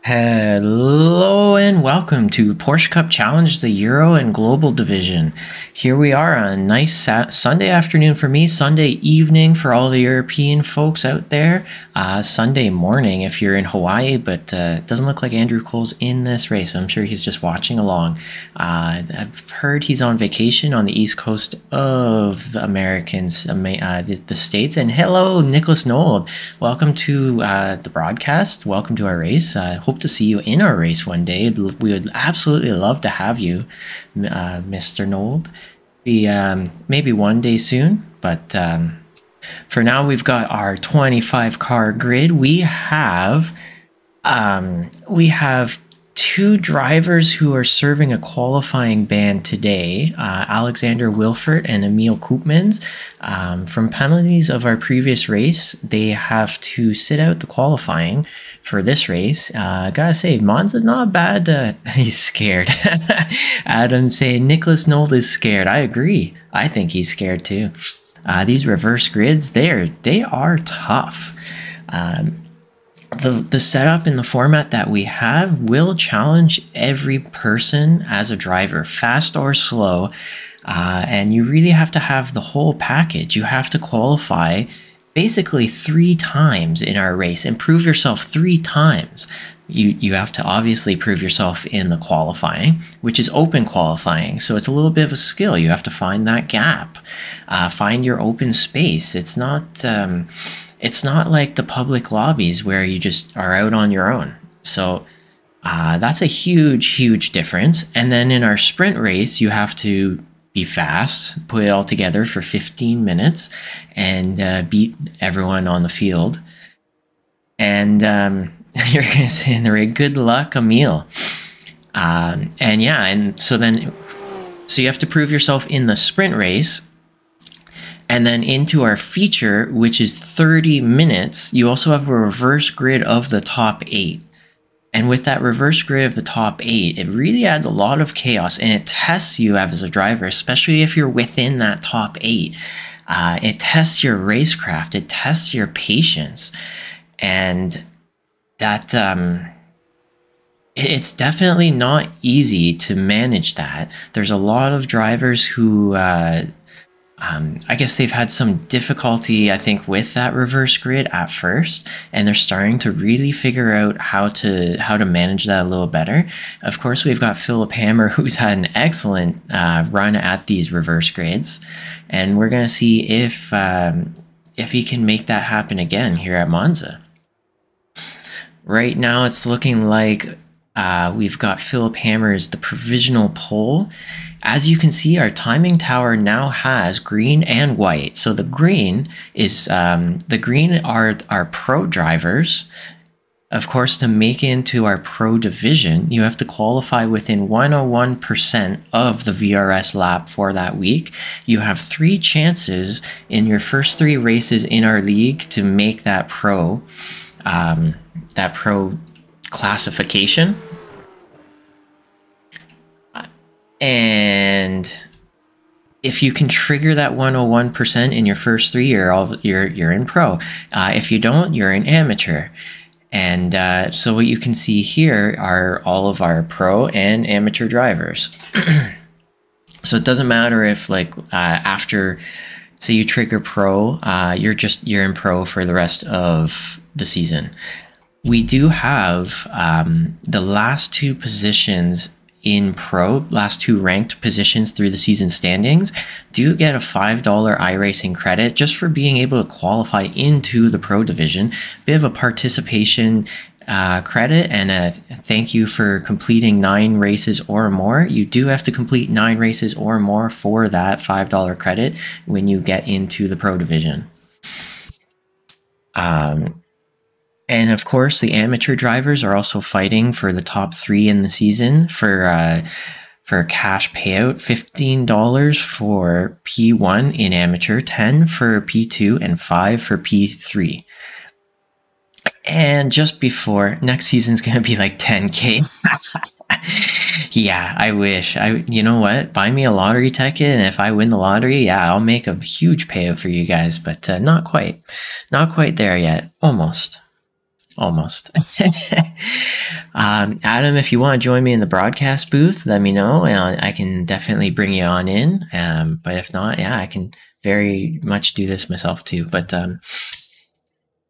Hello and welcome to Porsche Cup Challenge, the Euro and Global Division. Here we are on a nice Sunday afternoon for me, Sunday evening for all the European folks out there, Sunday morning if you're in Hawaii, but it doesn't look like Andrew Cole's in this race. I'm sure he's just watching along. I've heard he's on vacation on the east coast of the Americans, the States. And hello, Nicholas Nold. Welcome to the broadcast. Welcome to our race. Hope to see you in our race one day. We would absolutely love to have you, Mr. Nold. Maybe one day soon, but for now we've got our 25 car grid. We have two drivers who are serving a qualifying ban today, Alexander Wilford and Emil Koopmans. From penalties of our previous race, they have to sit out the qualifying for this race. Gotta say, Monza's not bad. He's scared. Adam saying Nicholas Nold is scared. I agree. I think he's scared too. These reverse grids, they are tough. The setup and the format that we have will challenge every person as a driver, fast or slow, and you really have to have the whole package. You have to qualify basically 3 times in our race and prove yourself 3 times. You have to obviously prove yourself in the qualifying, which is open qualifying, so it's a little bit of a skill. You have to find that gap, find your open space. It's not like the public lobbies where you just are out on your own. So that's a huge difference. And then in our sprint race, you have to be fast, put it all together for 15 minutes and beat everyone on the field. And you're going to say in the rig, good luck, Emil. And yeah, and so you have to prove yourself in the sprint race. And then into our feature, which is 30 minutes, you also have a reverse grid of the top 8. And with that reverse grid of the top 8, it really adds a lot of chaos, and it tests you as a driver, especially if you're within that top 8. It tests your racecraft, it tests your patience, and that it's definitely not easy to manage that. There's a lot of drivers who I guess they've had some difficulty, I think, with that reverse grid at first, and they're starting to really figure out how to manage that a little better. Of course, we've got Philip Hammer, who's had an excellent run at these reverse grids, and we're going to see if he can make that happen again here at Monza. Right now, it's looking like we've got Philip Hammer as the provisional pole. As you can see, our timing tower now has green and white. So the green is the green are our pro drivers. Of course, to make it into our pro division, you have to qualify within 101% of the VRS lap for that week. You have 3 chances in your first 3 races in our league to make that pro classification. And if you can trigger that 101% in your first 3, you're in pro. If you don't, you're in amateur. And so what you can see here are all of our pro and amateur drivers. So it doesn't matter if, like, after, say, you trigger pro, you're in pro for the rest of the season. We do have the last 2 positions in pro, last 2 ranked positions through the season standings, do get a $5 iRacing credit just for being able to qualify into the pro division. Bit of a participation credit and a thank you for completing 9 races or more. You do have to complete 9 races or more for that $5 credit when you get into the pro division. And of course, the amateur drivers are also fighting for the top 3 in the season for a cash payout: $15 for P1 in amateur, 10 for P2, and 5 for P3. And just before, next season's going to be like 10K. Yeah, I wish. You know what? Buy me a lottery ticket, and if I win the lottery, yeah, I'll make a huge payout for you guys. But not quite there yet. Almost. Almost. Adam, if you want to join me in the broadcast booth, let me know, and I can definitely bring you on in. But if not, yeah, I can very much do this myself too. But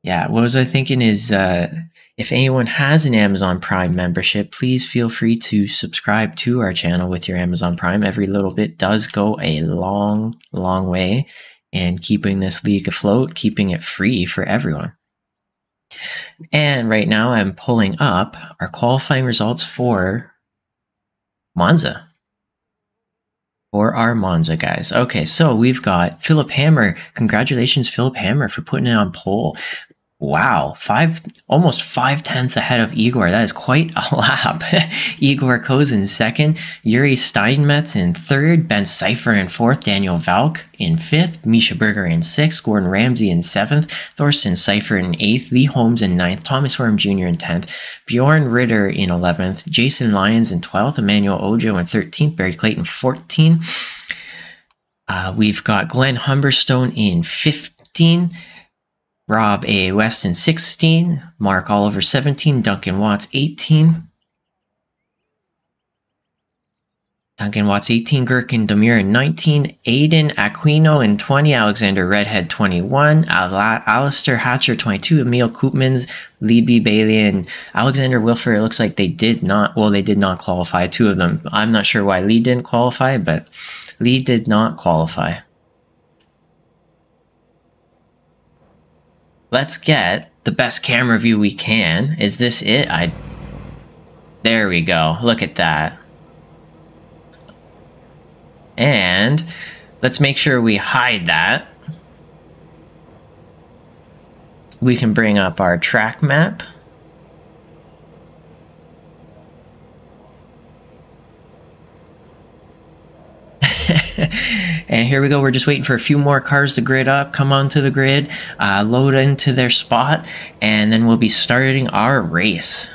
yeah, what was I thinking is, if anyone has an Amazon Prime membership, please feel free to subscribe to our channel with your Amazon Prime. Every little bit does go a long, long way in keeping this league afloat, keeping it free for everyone. And right now I'm pulling up our qualifying results for Monza. For our Monza guys. Okay, so we've got Philip Hammer. Congratulations, Philip Hammer, for putting it on pole. Wow, almost 5/10 ahead of Igor. That is quite a lap. Igor Koz in second, Yuri Steinmetz in third, Ben Cipher in fourth, Daniel Valk in fifth, Misha Berger in sixth, Gordon Ramsay in seventh, Thorsten Cipher in eighth, Lee Holmes in ninth, Thomas Worm Jr. in 10th, Bjorn Ritter in 11th, Jason Lyons in 12th, Emmanuel Ojo in 13th, Barry Clayton 14. We've got Glenn Humberstone in 15. Rob A. Weston 16, Mark Oliver 17, Duncan Watts 18, Gherkin Demir in 19, Aiden Aquino in 20, Alexander Redhead 21, Alistair Hatcher 22, Emil Koopmans, Lee B. Bailey, and Alexander Wilford. It looks like they did not qualify, two of them. I'm not sure why Lee didn't qualify, but Lee did not qualify. Let's get the best camera view we can. Is this it? There we go. Look at that. And let's make sure we hide that. We can bring up our track map. And here we go. We're just waiting for a few more cars to grid up, come onto the grid, load into their spot, and then we'll be starting our race.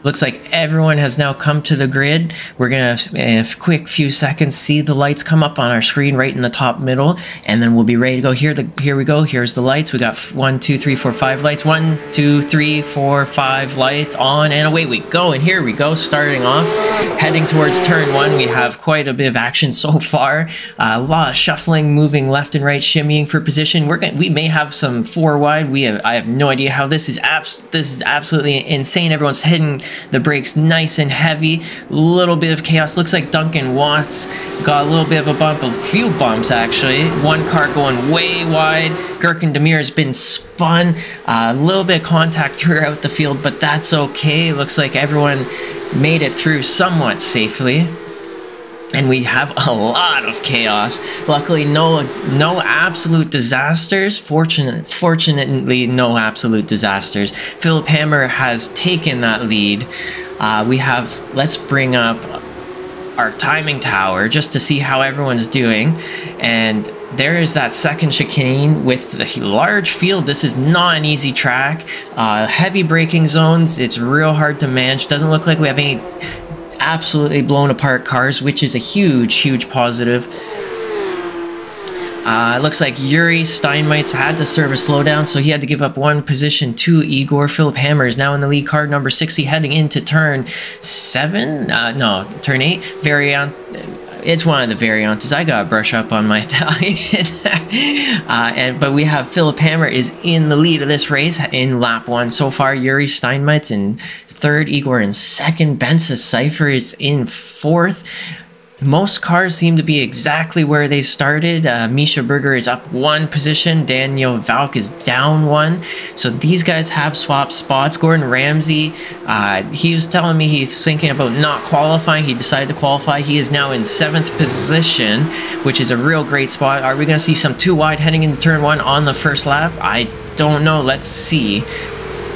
Looks like everyone has now come to the grid. We're going to, in a quick few seconds, see the lights come up on our screen right in the top middle, and then we'll be ready to go. Here we go. Here's the lights. We got 1, 2, 3, 4, 5 lights. 1, 2, 3, 4, 5 lights on, and away we go. And here we go, starting off, heading towards turn 1. We have quite a bit of action so far. A lot of shuffling, moving left and right, shimmying for position. We may have some 4 wide. I have no idea how this is. This is absolutely insane. Everyone's hitting the brakes nice and heavy. A little bit of chaos. Looks like Duncan Watts got a little bit of a bump, a few bumps actually. One car going way wide. Gherkin Demir has been spun. A little bit of contact throughout the field, but that's okay. Looks like everyone made it through somewhat safely. And we have a lot of chaos. Luckily, no absolute disasters. Fortunately, no absolute disasters. Philip Hammer has taken that lead. Let's bring up our timing tower just to see how everyone's doing. And there is that second chicane with the large field. This is not an easy track. Heavy braking zones. It's real hard to manage. Doesn't look like we have any absolutely blown apart cars, which is a huge positive. It looks like Yuri Steinmetz had to serve a slowdown, so he had to give up 1 position to Igor. Philip Hammer is now in the lead, car number 60, heading into turn 7. No, turn 8. It's one of the variantes. I gotta brush up on my Italian. But we have Philip Hammer is in the lead of this race in lap 1 so far. Yuri Steinmetz in 3rd, Igor in 2nd, Ben Cipher is in 4th. Most cars seem to be exactly where they started. Misha Berger is up 1 position. Daniel Valk is down 1. So these guys have swapped spots. Gordon Ramsay, he was telling me he's thinking about not qualifying. He decided to qualify. He is now in 7th position, which is a real great spot. Are we going to see some 2 wide heading into turn 1 on the first lap? I don't know. Let's see.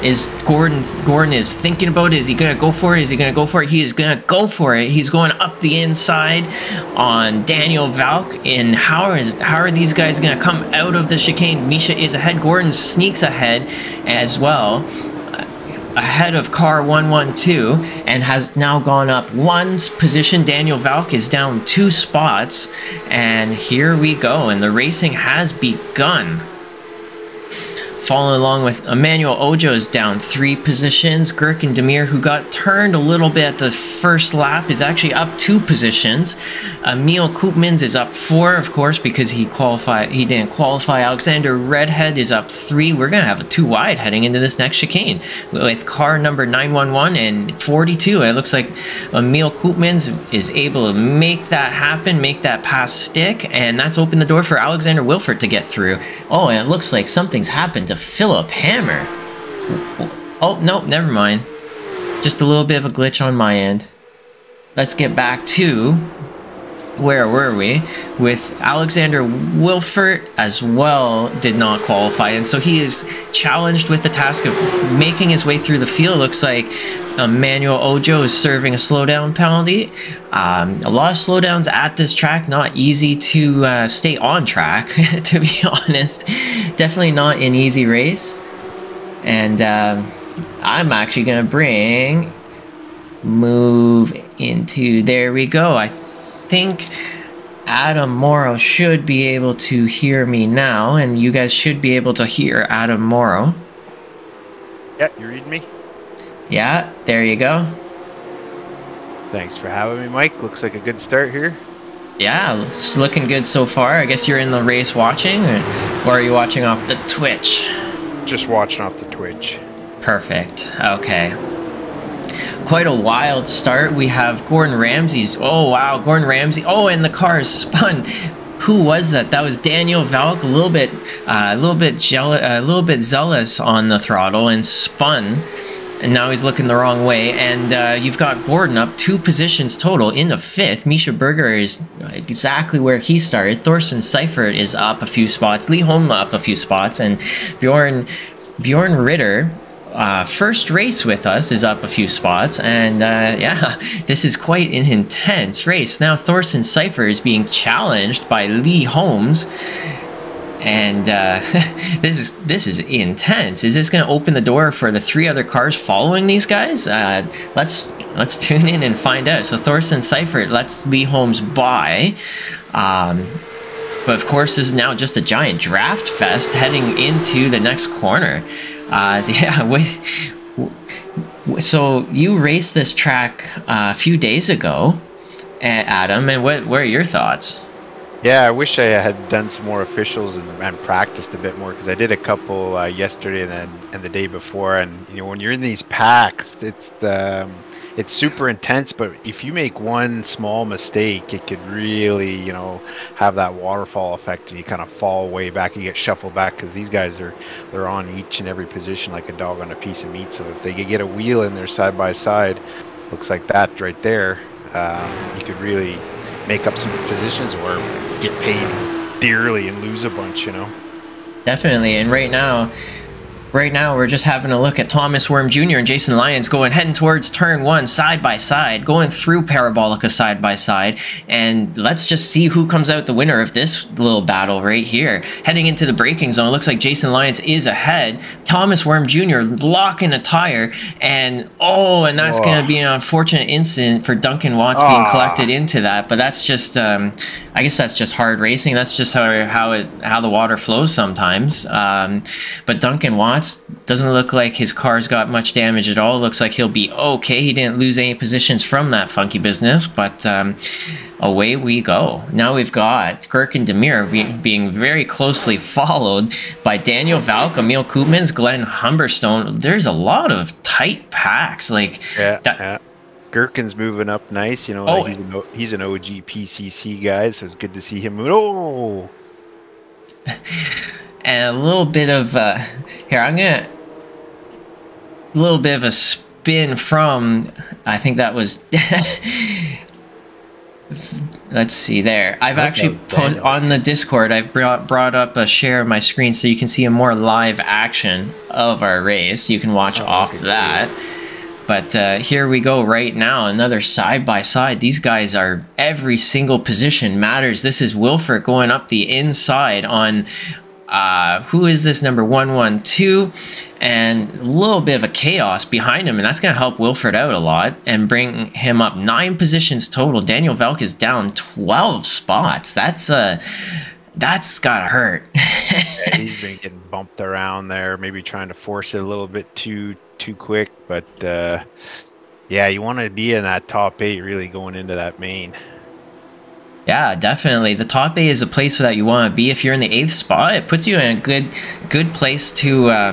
Is Gordon is thinking about it. Is he gonna go for it? Is he gonna go for it? He is gonna go for it. He's going up the inside on Daniel Valk. And how are these guys gonna come out of the chicane? Misha is ahead. Gordon sneaks ahead as well, ahead of car 112, and has now gone up 1 position. Daniel Valk is down 2 spots, and here we go, and the racing has begun. Following along with Emmanuel Ojo is down 3 positions. Gurkin Demir, who got turned a little bit at the first lap, is actually up 2 positions. Emil Koopmans is up 4, of course, because he didn't qualify. Alexander Redhead is up 3. We're going to have a 2 wide heading into this next chicane with car number 911 and 42. It looks like Emil Koopmans is able to make that happen, make that pass stick, and that's opened the door for Alexander Wilford to get through. Oh, and it looks like something's happened to Philip Hammer. Oh, no, never mind. Just a little bit of a glitch on my end. Let's get back to, where were we? With Alexander Wilford as well did not qualify, and so he is challenged with the task of making his way through the field. Looks like Emmanuel Ojo is serving a slowdown penalty. A lot of slowdowns at this track, not easy to stay on track, to be honest. Definitely not an easy race. And I'm actually going to move into, there we go. I think Adam Morrow should be able to hear me now, and you guys should be able to hear Adam Morrow. Yeah, you reading me? Yeah, there you go. Thanks for having me, Mike. Looks like a good start here. Yeah, it's looking good so far. I guess you're in the race watching, or are you watching off the Twitch? Just watching off the Twitch. Perfect. Okay. Quite a wild start. We have Gordon Ramsay's. Oh wow, Gordon Ramsay. Oh, and the car is spun. Who was that? That was Daniel Valk. A little bit zealous on the throttle and spun. And now he's looking the wrong way. And you've got Gordon up 2 positions total in the 5th. Misha Berger is exactly where he started. Thorsten Seifert is up a few spots. Lee Holm up a few spots. And Bjorn Ritter, first race with us, is up a few spots. And yeah, this is quite an intense race. Now Thorsten Seifert is being challenged by Lee Holmes. And this is intense. Is this going to open the door for the 3 other cars following these guys? Let's tune in and find out. So Thorsten Seifert lets Lee Holmes by. But of course, this is now just a giant draft fest heading into the next corner. So you raced this track a few days ago, Adam, and what are your thoughts? Yeah, I wish I had done some more officials and practiced a bit more, because I did a couple yesterday and the day before. And you know, when you're in these packs, it's super intense. But if you make one small mistake, it could really, you know, have that waterfall effect, and you kind of fall way back. You get shuffled back, because these guys they're on each and every position like a dog on a piece of meat. So if they could get a wheel in there side by side, looks like that right there, you could really make up some positions or get paid dearly and lose a bunch, you know. Definitely. And right now we're just having a look at Thomas Worm Jr. and Jason Lyons heading towards turn 1 side by side, going through Parabolica side by side. And let's just see who comes out the winner of this little battle right here. Heading into the braking zone, it looks like Jason Lyons is ahead. Thomas Worm Jr. blocking a tire, and that's going to be an unfortunate incident for Duncan Watts being collected into that. But that's just I guess that's just hard racing. That's just how the water flows sometimes. But Duncan Watts doesn't look like his car's got much damage at all. Looks like he'll be okay. He didn't lose any positions from that funky business, but away we go. Now we've got Gurkin Demir being very closely followed by Daniel Valk, Emil Koopmans, Glenn Humberstone. There's a lot of tight packs. Yeah. Gherkin's moving up nice. You know, he's an OG PCC guy, so it's good to see him move. Oh! And a little bit of here, a little bit of a spin from, I think that was let's see there. I've actually put on the Discord, I've brought up a share of my screen so you can see a more live action of our race. You can watch off that. But here we go right now, another side-by-side. These guys are, every single position matters. This is Wilford going up the inside on, who is this, number 112? And a little bit of a chaos behind him, and that's going to help Wilford out a lot and bring him up 9 positions total. Daniel Valk is down 12 spots. That's That's gotta hurt. Yeah, he's been getting bumped around there, maybe trying to force it a little bit too quick. But yeah, you want to be in that top 8 really going into that main. Yeah, definitely. The top 8 is a place that you want to be. If you're in the 8th spot, it puts you in a good place to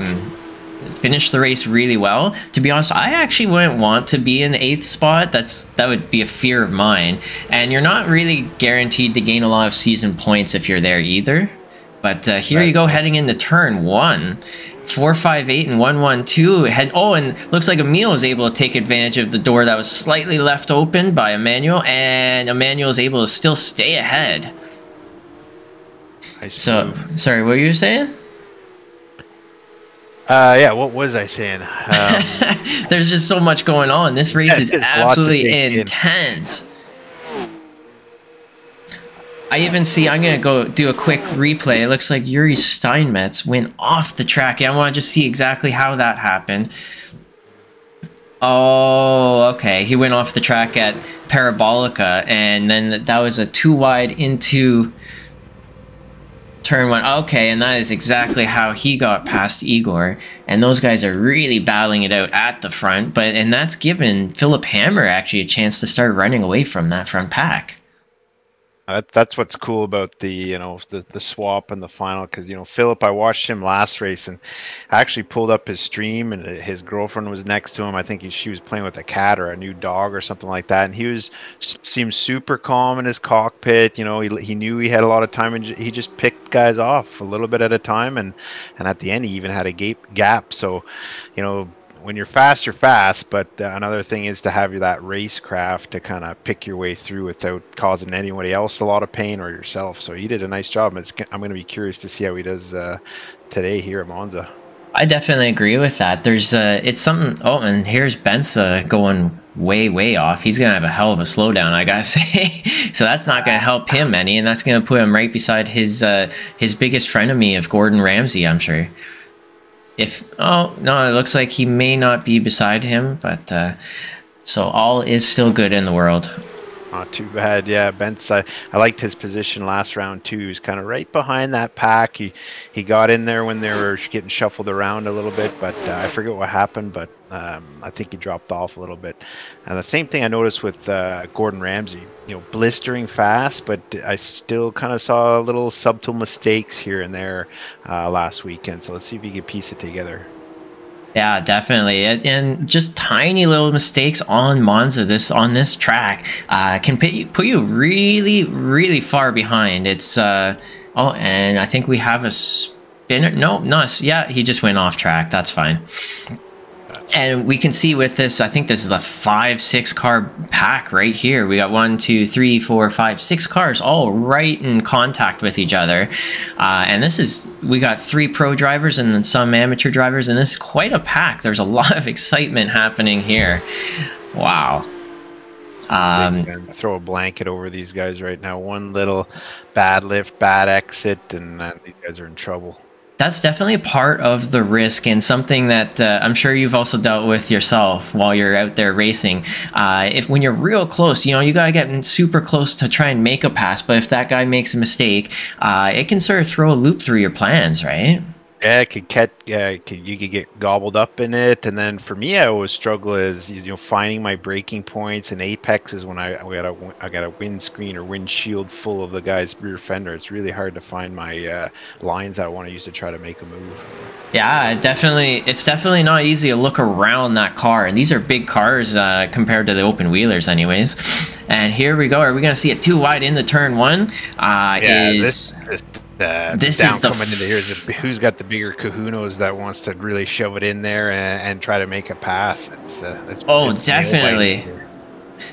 finish the race really well. To be honest, I actually wouldn't want to be in the 8th spot. That would be a fear of mine. And you're not really guaranteed to gain a lot of season points if you're there either. But here you go, heading into turn 1. 458 and 112 and looks like Emil is able to take advantage of the door that was slightly left open by Emmanuel, and Emmanuel is able to still stay ahead. So sorry, what were you saying? Yeah, what was I saying? There's just so much going on. This race is absolutely intense. I even see, I'm going to go do a quick replay. It looks like Yuri Steinmetz went off the track. I want to just see exactly how that happened. Oh, okay. He went off the track at Parabolica, and then that was a 2 wide into turn 1. Okay, and that is exactly how he got past Igor. And those guys are really battling it out at the front. And that's given Philip Hammer actually a chance to start running away from that front pack. That's what's cool about the the swap and the final, because Philip, I watched him last race and I actually pulled up his stream, and his girlfriend was next to him. I think she was playing with a cat or a new dog or something like that, and he seemed super calm in his cockpit. He knew he had a lot of time, and he just picked guys off a little bit at a time, and at the end he even had a gap. So when you're fast, you're fast, but another thing is to have that racecraft to kind of pick your way through without causing anybody else a lot of pain or yourself. So he did a nice job. I'm going to be curious to see how he does today here at Monza. I definitely agree with that. It's something. Oh, and here's Benza going way off. He's going to have a hell of a slowdown, I got to say. So that's not going to help him any, and that's going to put him right beside his biggest frenemy of Gordon Ramsay, I'm sure. Oh no, it looks like he may not be beside him, but so all is still good in the world. Not too bad. Yeah, Bentz, I liked his position last round too. He was kind of right behind that pack. He got in there when they were getting shuffled around a little bit, but I forget what happened, but I think he dropped off a little bit. And the same thing I noticed with Gordon Ramsay, blistering fast, but I still kind of saw little subtle mistakes here and there last weekend. So let's see if he can piece it together. Yeah, definitely, and just tiny little mistakes on Monza on this track can put you really far behind. It's oh, and I think we have a spinner. No, yeah, he just went off track. That's fine. And we can see with this, I think this is a 5-6 car pack right here. We got 1, 2, 3, 4, 5, 6 cars all right in contact with each other. And we got 3 pro drivers and then some amateur drivers, and this is quite a pack. There's a lot of excitement happening here. Wow. Throw a blanket over these guys right now. One little bad lift, bad exit, and these guys are in trouble. That's definitely a part of the risk, and something that I'm sure you've also dealt with yourself while you're out there racing. When you're real close, you gotta get super close to try and make a pass, but if that guy makes a mistake, it can sort of throw a loop through your plans, right? Yeah, you could get gobbled up in it, and then for me, I always struggle is finding my braking points and apexes when I got a windscreen or windshield full of the guy's rear fender. It's really hard to find my lines that I want to use to try to make a move. Yeah, it's definitely not easy to look around that car, and these are big cars compared to the open wheelers, anyways. And here we go. Are we gonna see it 2 wide into turn 1? This is coming into here is who's got the bigger kahunas that wants to really shove it in there and try to make a pass. It's definitely.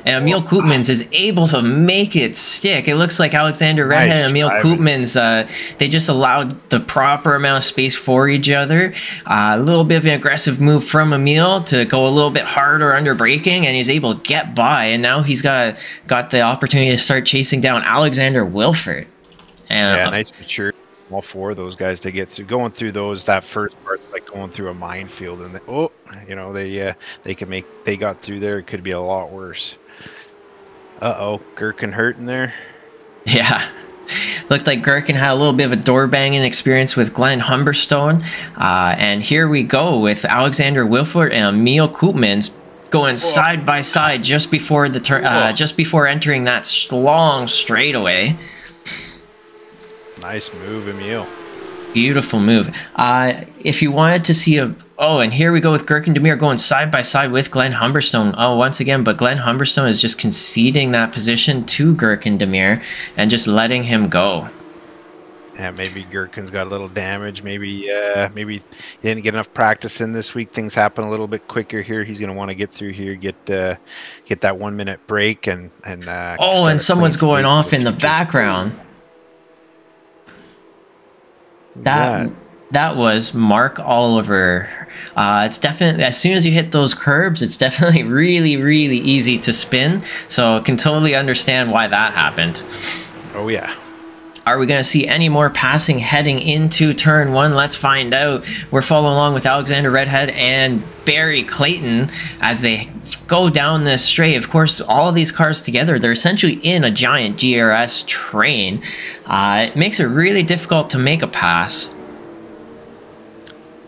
And Emil Koopmans is able to make it stick. It looks like Alexander Redhead and Emil Koopmans, they just allowed the proper amount of space for each other. A little bit of an aggressive move from Emil to go a little bit harder under braking, and he's able to get by. And now he's got the opportunity to start chasing down Alexander Wilford. And nice mature. All 4 of those guys to get through. Going through that first part, like going through a minefield, and they got through there. It could be a lot worse. Gherkin hurting there. Yeah, Looked like Gherkin had a little bit of a door banging experience with Glenn Humberstone. And here we go with Alexander Wilford and Emil Koopmans going side by side just before the turn, just before entering that long straightaway. Nice move, Emil. Beautiful move. If you wanted to see and here we go with Gherkin Demir going side by side with Glenn Humberstone. Once again, but Glenn Humberstone is just conceding that position to Gherkin Demir and just letting him go. Yeah, maybe Gherkin's got a little damage. Maybe he didn't get enough practice in this week. Things happen a little bit quicker here. He's going to want to get through here, get that 1 minute break, and and someone's going off in the background. That was Mark Oliver. It's definitely, as soon as you hit those curbs, it's definitely really, really easy to spin. So I can totally understand why that happened. Oh, yeah. Are we going to see any more passing heading into turn 1? Let's find out. We're following along with Alexander Redhead and Barry Clayton as they go down this straight. Of course, all of these cars together, they're essentially in a giant GRS train. It makes it really difficult to make a pass.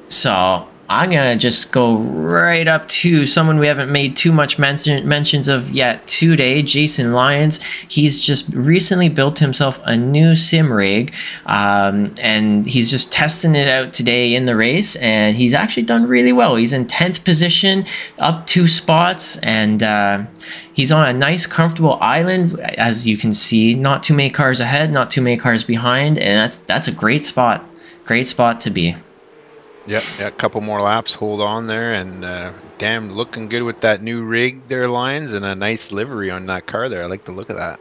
So I'm going to just go right up to someone we haven't made too much mentions of yet today, Jason Lyons. He's just recently built himself a new sim rig, and he's just testing it out today in the race, and he's actually done really well. He's in 10th position, up 2 spots, and he's on a nice, comfortable island, as you can see. Not too many cars ahead, not too many cars behind, and that's a great spot. Great spot to be. Yep, yeah, a couple more laps, hold on there, and damn, looking good with that new rig there, Lyons, and a nice livery on that car there. I like the look of that.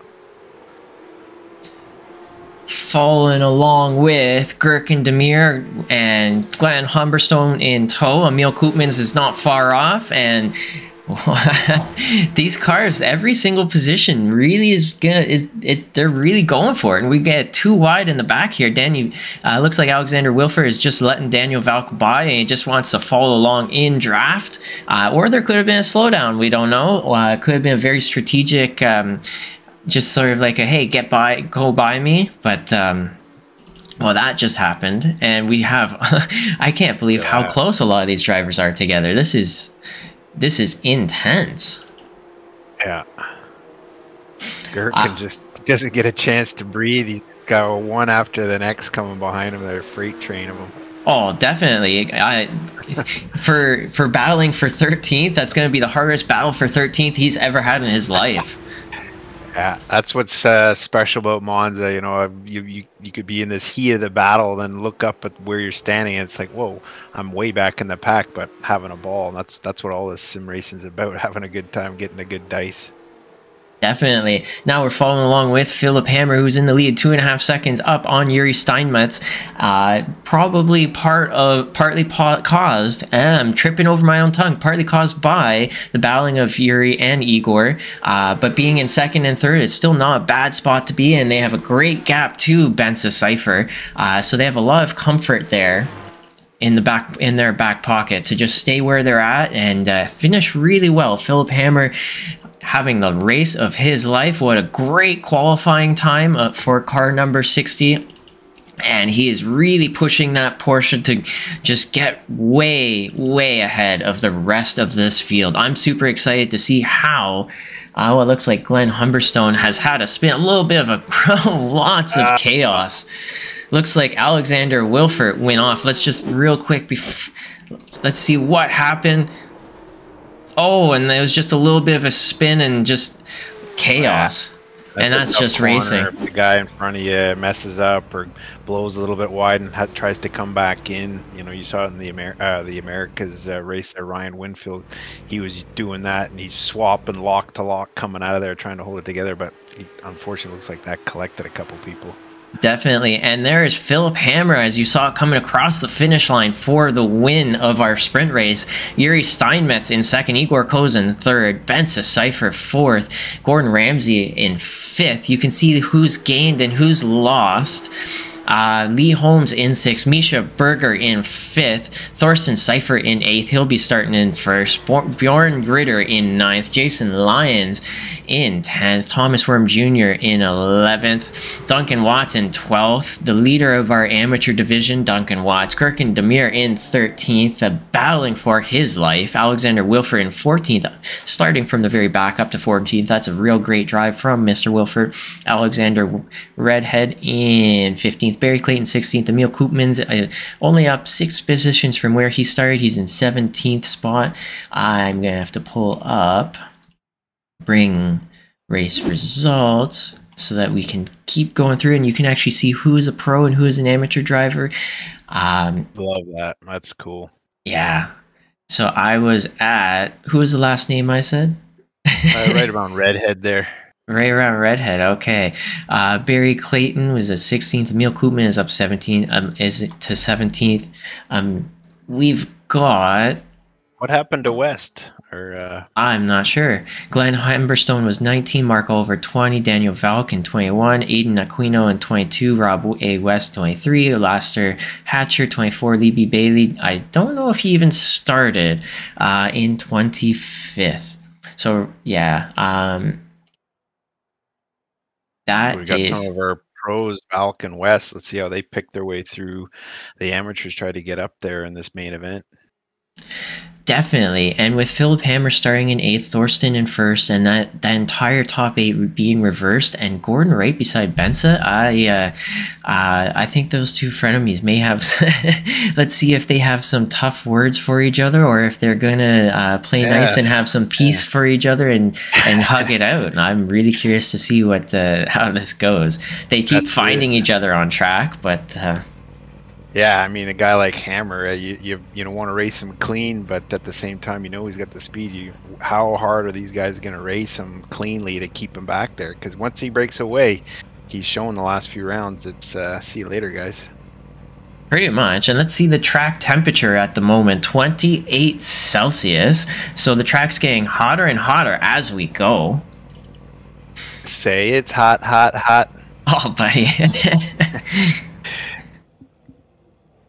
Following along with Gherkin Demir and Glenn Humberstone in tow. Emil Koopmans is not far off, and these cars, every single position really is good. They're really going for it, and we get 2 wide in the back here. Looks like Alexander Wilford is just letting Daniel Valk by, and he just wants to follow along in draft. Or there could have been a slowdown. We don't know. It could have been a very strategic, just sort of like a hey, go by me. But well, that just happened, and we have. I can't believe how close a lot of these drivers are together. This is intense. Yeah. Gherkin just doesn't get a chance to breathe. He's got one after the next coming behind him. They're a freight train of them. Oh, definitely. For battling for 13th, that's going to be the hardest battle for 13th he's ever had in his life. Yeah, that's what's special about Monza. You know, you could be in this heat of the battle, then look up at where you're standing, and it's like, whoa, I'm way back in the pack, but having a ball. And that's what all this sim racing's about: having a good time, getting a good dice. Definitely. Now we're following along with Philip Hammer, who's in the lead, 2.5 seconds up on Yuri Steinmetz. Probably partly caused, and I'm tripping over my own tongue, partly caused by the battling of Yuri and Igor. But being in second and third is still not a bad spot to be in. They have a great gap to Benza Cypher, so they have a lot of comfort there in their back pocket to just stay where they're at and finish really well. Philip Hammer having the race of his life. What a great qualifying time for car number 60. And he is really pushing that Porsche to just get way, way ahead of the rest of this field. I'm super excited to see how what looks like Glenn Humberstone has had a spin. A little bit of lots of chaos. Looks like Alexander Wilford went off. Let's just real quick, let's see what happened. Oh, and there was just a little bit of a spin and just chaos. And that's just racing. If the guy in front of you messes up or blows a little bit wide and tries to come back in, you know, you saw it in the Americas race there, Ryan Winfield. He was doing that, and he's swapping lock to lock coming out of there trying to hold it together, but he unfortunately looks like that collected a couple people. Definitely. And there is Philip Hammer, as you saw, coming across the finish line for the win of our sprint race. Yuri Steinmetz in second, Igor Kozin third, Benza Cypher fourth, Gordon Ramsay in fifth. You can see who's gained and who's lost. Lee Holmes in 6th, Misha Berger in 5th, Thorsten Seifer in 8th. He'll be starting in 1st. Bjorn Ritter in 9th, Jason Lyons in 10th, Thomas Worm Jr. in 11th, Duncan Watts in 12th, the leader of our amateur division, Duncan Watts, Kirkin Demir in 13th, battling for his life, Alexander Wilford in 14th, starting from the very back up to 14th. That's a real great drive from Mr. Wilford. Alexander Redhead in 15th, Barry Clayton 16th, Emil Koopmans only up 6 positions from where he started. He's in 17th spot. I'm gonna have to pull up, bring race results so that we can keep going through and you can actually see who is a pro and who is an amateur driver. Love that. That's cool. Yeah. So I was at, who was the last name I said? Right around Redhead there. Right around Redhead, okay. Barry Clayton was at 16th. Emil Koopman is up 17th. Is to 17th. We've got. What happened to West? Or I'm not sure. Glenn Humberstone was 19. Mark Oliver 20. Daniel Valk in 21. Aiden Aquino in 22. Rob A. West 23. Laster Hatcher 24. Lee B. Bailey. I don't know if he even started in 25th. So yeah. We got some of our pros, Valk and West. Let's see how they pick their way through. The amateurs try to get up there in this main event. Definitely, and with Philip Hammer starting in 8th, Thorsten in 1st, and that entire top 8 being reversed, and Gordon right beside Benza, I think those two frenemies may have. Let's see if they have some tough words for each other, or if they're gonna play nice and have some peace for each other and hug it out. And I'm really curious to see what how this goes. They keep finding each other on track, but. Yeah, I mean, a guy like Hammer, you don't want to race him clean, but at the same time, he's got the speed. How hard are these guys going to race him cleanly to keep him back there? Because once he breaks away, he's shown the last few rounds. It's see you later, guys. Pretty much. And let's see the track temperature at the moment, 28 Celsius. So the track's getting hotter and hotter as we go. Say it's hot, hot, hot. Oh, buddy.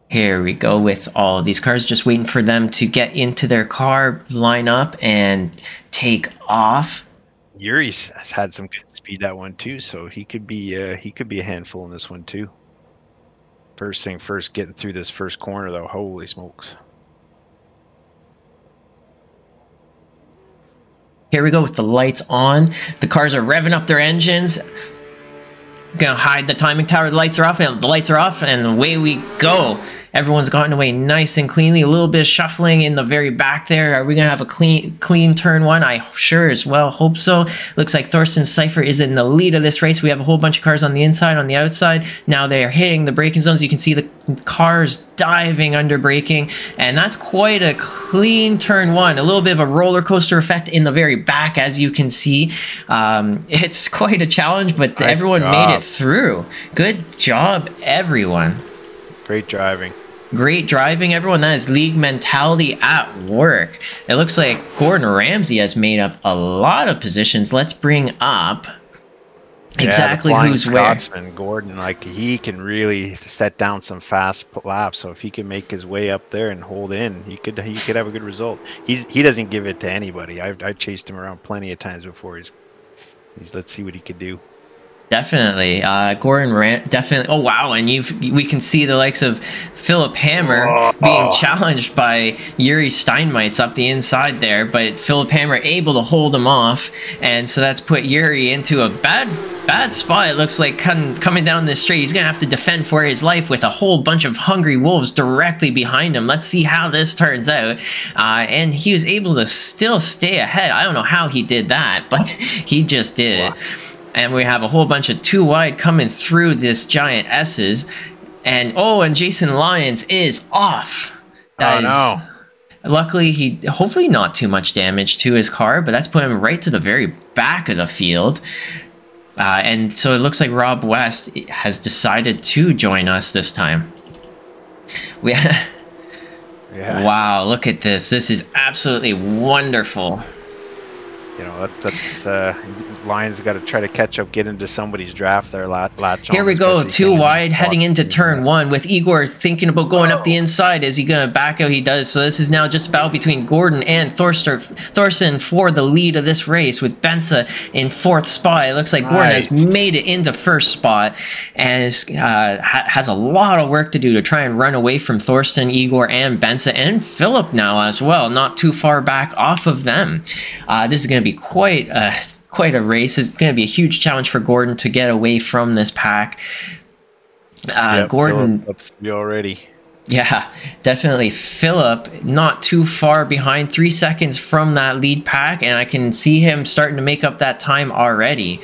Here we go with all of these cars, just waiting for them to get into their car, line up, and take off. Yuri's has had some good speed that one too, so he could be a handful in this one too. First thing first, getting through this first corner though. Holy smokes! Here we go with the lights on. The cars are revving up their engines. Gonna hide the timing tower. The lights are off, and the lights are off, and away we go. Everyone's gotten away nice and cleanly. A little bit of shuffling in the very back there. Are we gonna have a clean turn one? I sure as well hope so. Looks like Thorsten Seifer is in the lead of this race. We have a whole bunch of cars on the inside, on the outside. Now they are hitting the braking zones. You can see the cars diving under braking, and that's quite a clean turn one. A little bit of a roller coaster effect in the very back, as you can see. It's quite a challenge, but everyone made it through. Good job, everyone. Great driving. Great driving, everyone. That is league mentality at work. It looks like Gordon Ramsay has made up a lot of positions. Let's bring up exactly who's Scotsman, where. Gordon, like, he can really set down some fast laps. So if he can make his way up there and hold in, he could have a good result. He doesn't give it to anybody. I chased him around plenty of times before. Let's see what he could do. Definitely, Gordon definitely. Oh wow, and we can see the likes of Philip Hammer being challenged by Yuri Steinmeitz up the inside there, but Philip Hammer able to hold him off, and so that's put Yuri into a bad spot. It looks like coming down this straight, he's gonna have to defend for his life with a whole bunch of hungry wolves directly behind him. Let's see how this turns out. And he was able to still stay ahead. I don't know how he did that, but he just did it. And we have a whole bunch of 2 wide coming through this giant S's. And Jason Lyons is off. No. Luckily, hopefully not too much damage to his car, but that's put him right to the very back of the field. And so it looks like Rob West has decided to join us this time. Yeah. Wow, look at this. This is absolutely wonderful. know, that's Lyons got to try to catch up, get into somebody's draft there, latch on. Here we go, too wide, heading into turn one with Igor thinking about going up the inside. Is he going to back out? He does. So this is now just a battle between Gordon and Thorsten for the lead of this race, with Benza in 4th spot. It looks like Gordon has made it into 1st spot and has a lot of work to do to try and run away from Thorsten, Igor, and Benza, and Philip now as well, not too far back off of them. This is going to be quite a race. It's going to be a huge challenge for Gordon to get away from this pack. Yep, Gordon up 3 already. Yeah, definitely. Philip not too far behind, 3 seconds from that lead pack, and I can see him starting to make up that time already.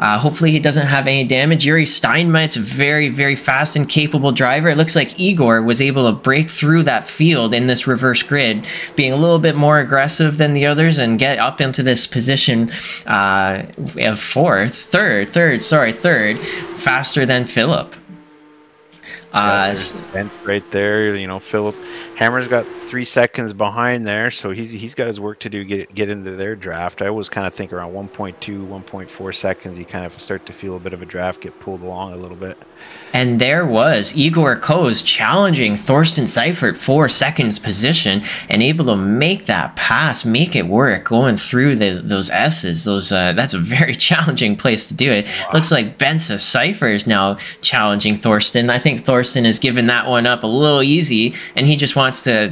Hopefully he doesn't have any damage. Yuri Steinmetz's very, very fast and capable driver. It looks like Igor was able to break through that field in this reverse grid, being a little bit more aggressive than the others and get up into this position of third, faster than Philip. Ben's right there. You know, Philip Hammer's got 3 seconds behind there, so he's got his work to do, get into their draft. I always kind of think around 1.2, 1.4 seconds, you kind of start to feel a bit of a draft get pulled along a little bit. And there was Igor Koz challenging Thorsten Seifert for 2nd position and able to make that pass, make it work, going through those S's. That's a very challenging place to do it. Wow. Looks like Benza Seifert is now challenging Thorsten. I think Thorsten has given that one up a little easy, and he just wants to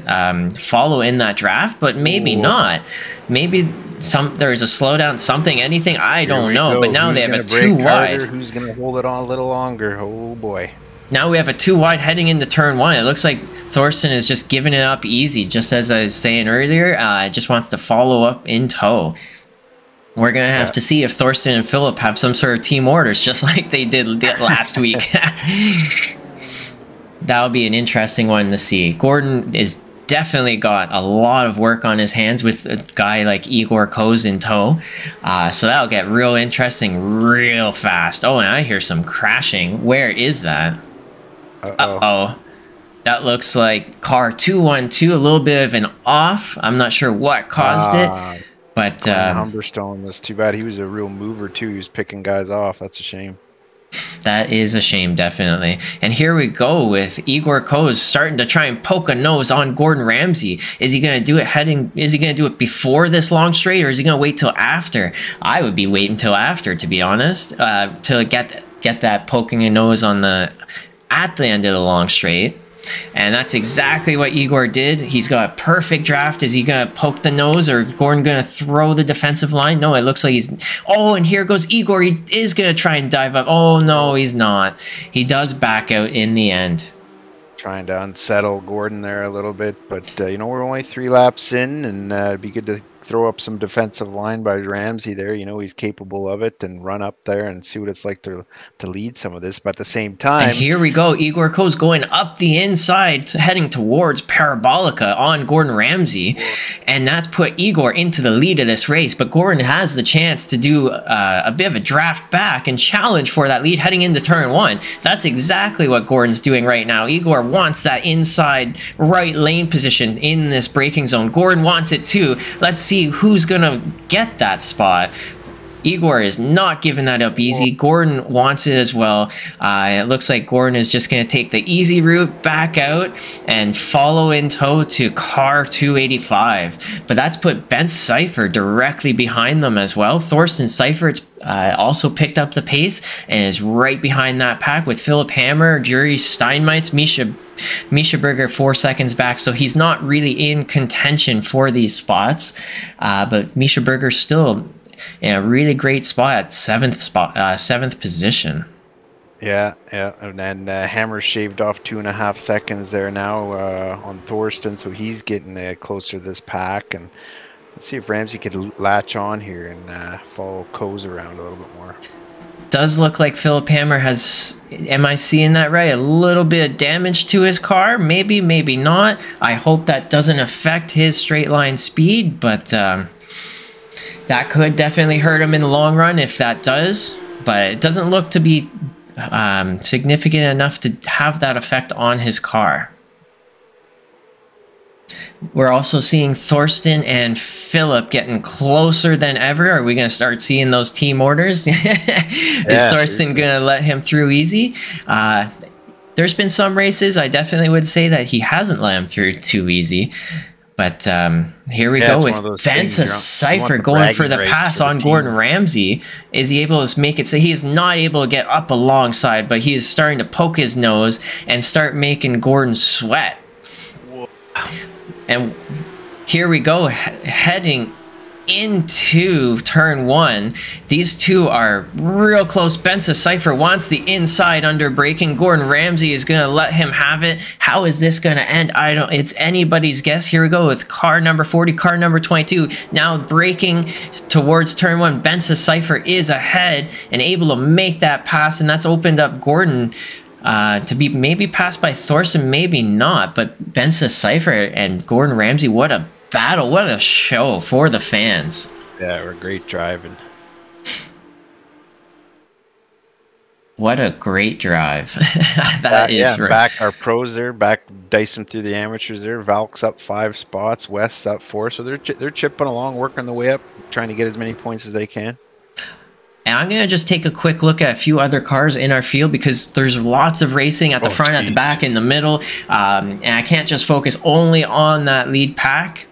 follow in that draft, but maybe not. Maybe there's a slowdown, something, anything, I don't know. But now they have a 2 wide. Who's going to hold it on a little longer? Oh boy. Now we have a 2 wide heading into turn 1. It looks like Thorsten is just giving it up easy, just as I was saying earlier. Just wants to follow up in tow. We're going to have to see if Thorsten and Philip have some sort of team orders, just like they did last week. That'll be an interesting one to see. Gordon is definitely got a lot of work on his hands with a guy like Igor Koz in tow. So that'll get real interesting real fast. Oh, and I hear some crashing. Where is that? Uh-oh. That looks like car 212, a little bit of an off. I'm not sure what caused it. But Humberstone, that's too bad. He was a real mover too. He was picking guys off. That's a shame. That is a shame, definitely. And here we go with Igor Koz starting to try and poke a nose on Gordon Ramsay. Is he going to do it is he going to do it before this long straight, or is he going to wait till after? I would be waiting till after, to be honest, to get that poking a nose on at the end of the long straight. And that's exactly what Igor did. He's got a perfect draft. Is he going to poke the nose, or Gordon going to throw the defensive line? No, it looks like he's... Oh, and here goes Igor. He is going to try and dive up. Oh, no, he's not. He does back out in the end. Trying to unsettle Gordon there a little bit. But, you know, we're only 3 laps in, and it'd be good to throw up some defensive line by Ramsay there. You know, he's capable of it, and run up there and see what it's like to lead some of this. But at the same time... And here we go. Igor Koz going up the inside, heading towards Parabolica on Gordon Ramsay. And that's put Igor into the lead of this race. But Gordon has the chance to do a bit of a draft back and challenge for that lead heading into turn 1. That's exactly what Gordon's doing right now. Igor wants that inside right lane position in this braking zone. Gordon wants it too. Let's see who's gonna get that spot. Igor is not giving that up easy. Gordon wants it as well. It looks like Gordon is just going to take the easy route back out and follow in tow to car 285. But that's put Ben Seifert directly behind them as well. Thorsten Seifert's also picked up the pace and is right behind that pack with Philip Hammer, Yuri Steinmeitz, Misha Berger 4 seconds back, so he's not really in contention for these spots. But Misha Berger's still in a really great spot at 7th position. Yeah, and then Hammer shaved off 2.5 seconds there now on Thorsten, so he's getting closer to this pack. And let's see if Ramsay could latch on here and follow Koz around a little bit more. Does look like Philip Hammer has, am I seeing that right, a little bit of damage to his car? Maybe, maybe not. I hope that doesn't affect his straight line speed, but that could definitely hurt him in the long run if that does. But it doesn't look to be significant enough to have that effect on his car. We're also seeing Thorsten and Philip getting closer than ever. Are we going to start seeing those team orders? Is Thorsten going to let him through easy? There's been some races I definitely would say that he hasn't let him through too easy. But here we go with Bensa Cypher going for the pass on Gordon Ramsay. Is he able to make it? So he is not able to get up alongside, but he is starting to poke his nose and start making Gordon sweat. Whoa. And here we go, heading into turn 1. These two are real close. Bensa Cypher wants the inside under braking. Gordon Ramsay is going to let him have it. How is this going to end? It's anybody's guess. Here we go with car number 40, car number 22. Now braking towards turn 1. Bensa Cypher is ahead and able to make that pass, and that's opened up Gordon to be maybe passed by Thorsten, maybe not. But Bensa Cypher and Gordon Ramsay, what a battle, what a show for the fans. Yeah, we're great driving. What a great drive. That is right. Back our pros there, back dicing through the amateurs there. Valk's up 5 spots, West's up 4, so they're chipping along, working their way up, trying to get as many points as they can. And I'm going to just take a quick look at a few other cars in our field because there's lots of racing at the front, at the back, in the middle. And I can't just focus only on that lead pack.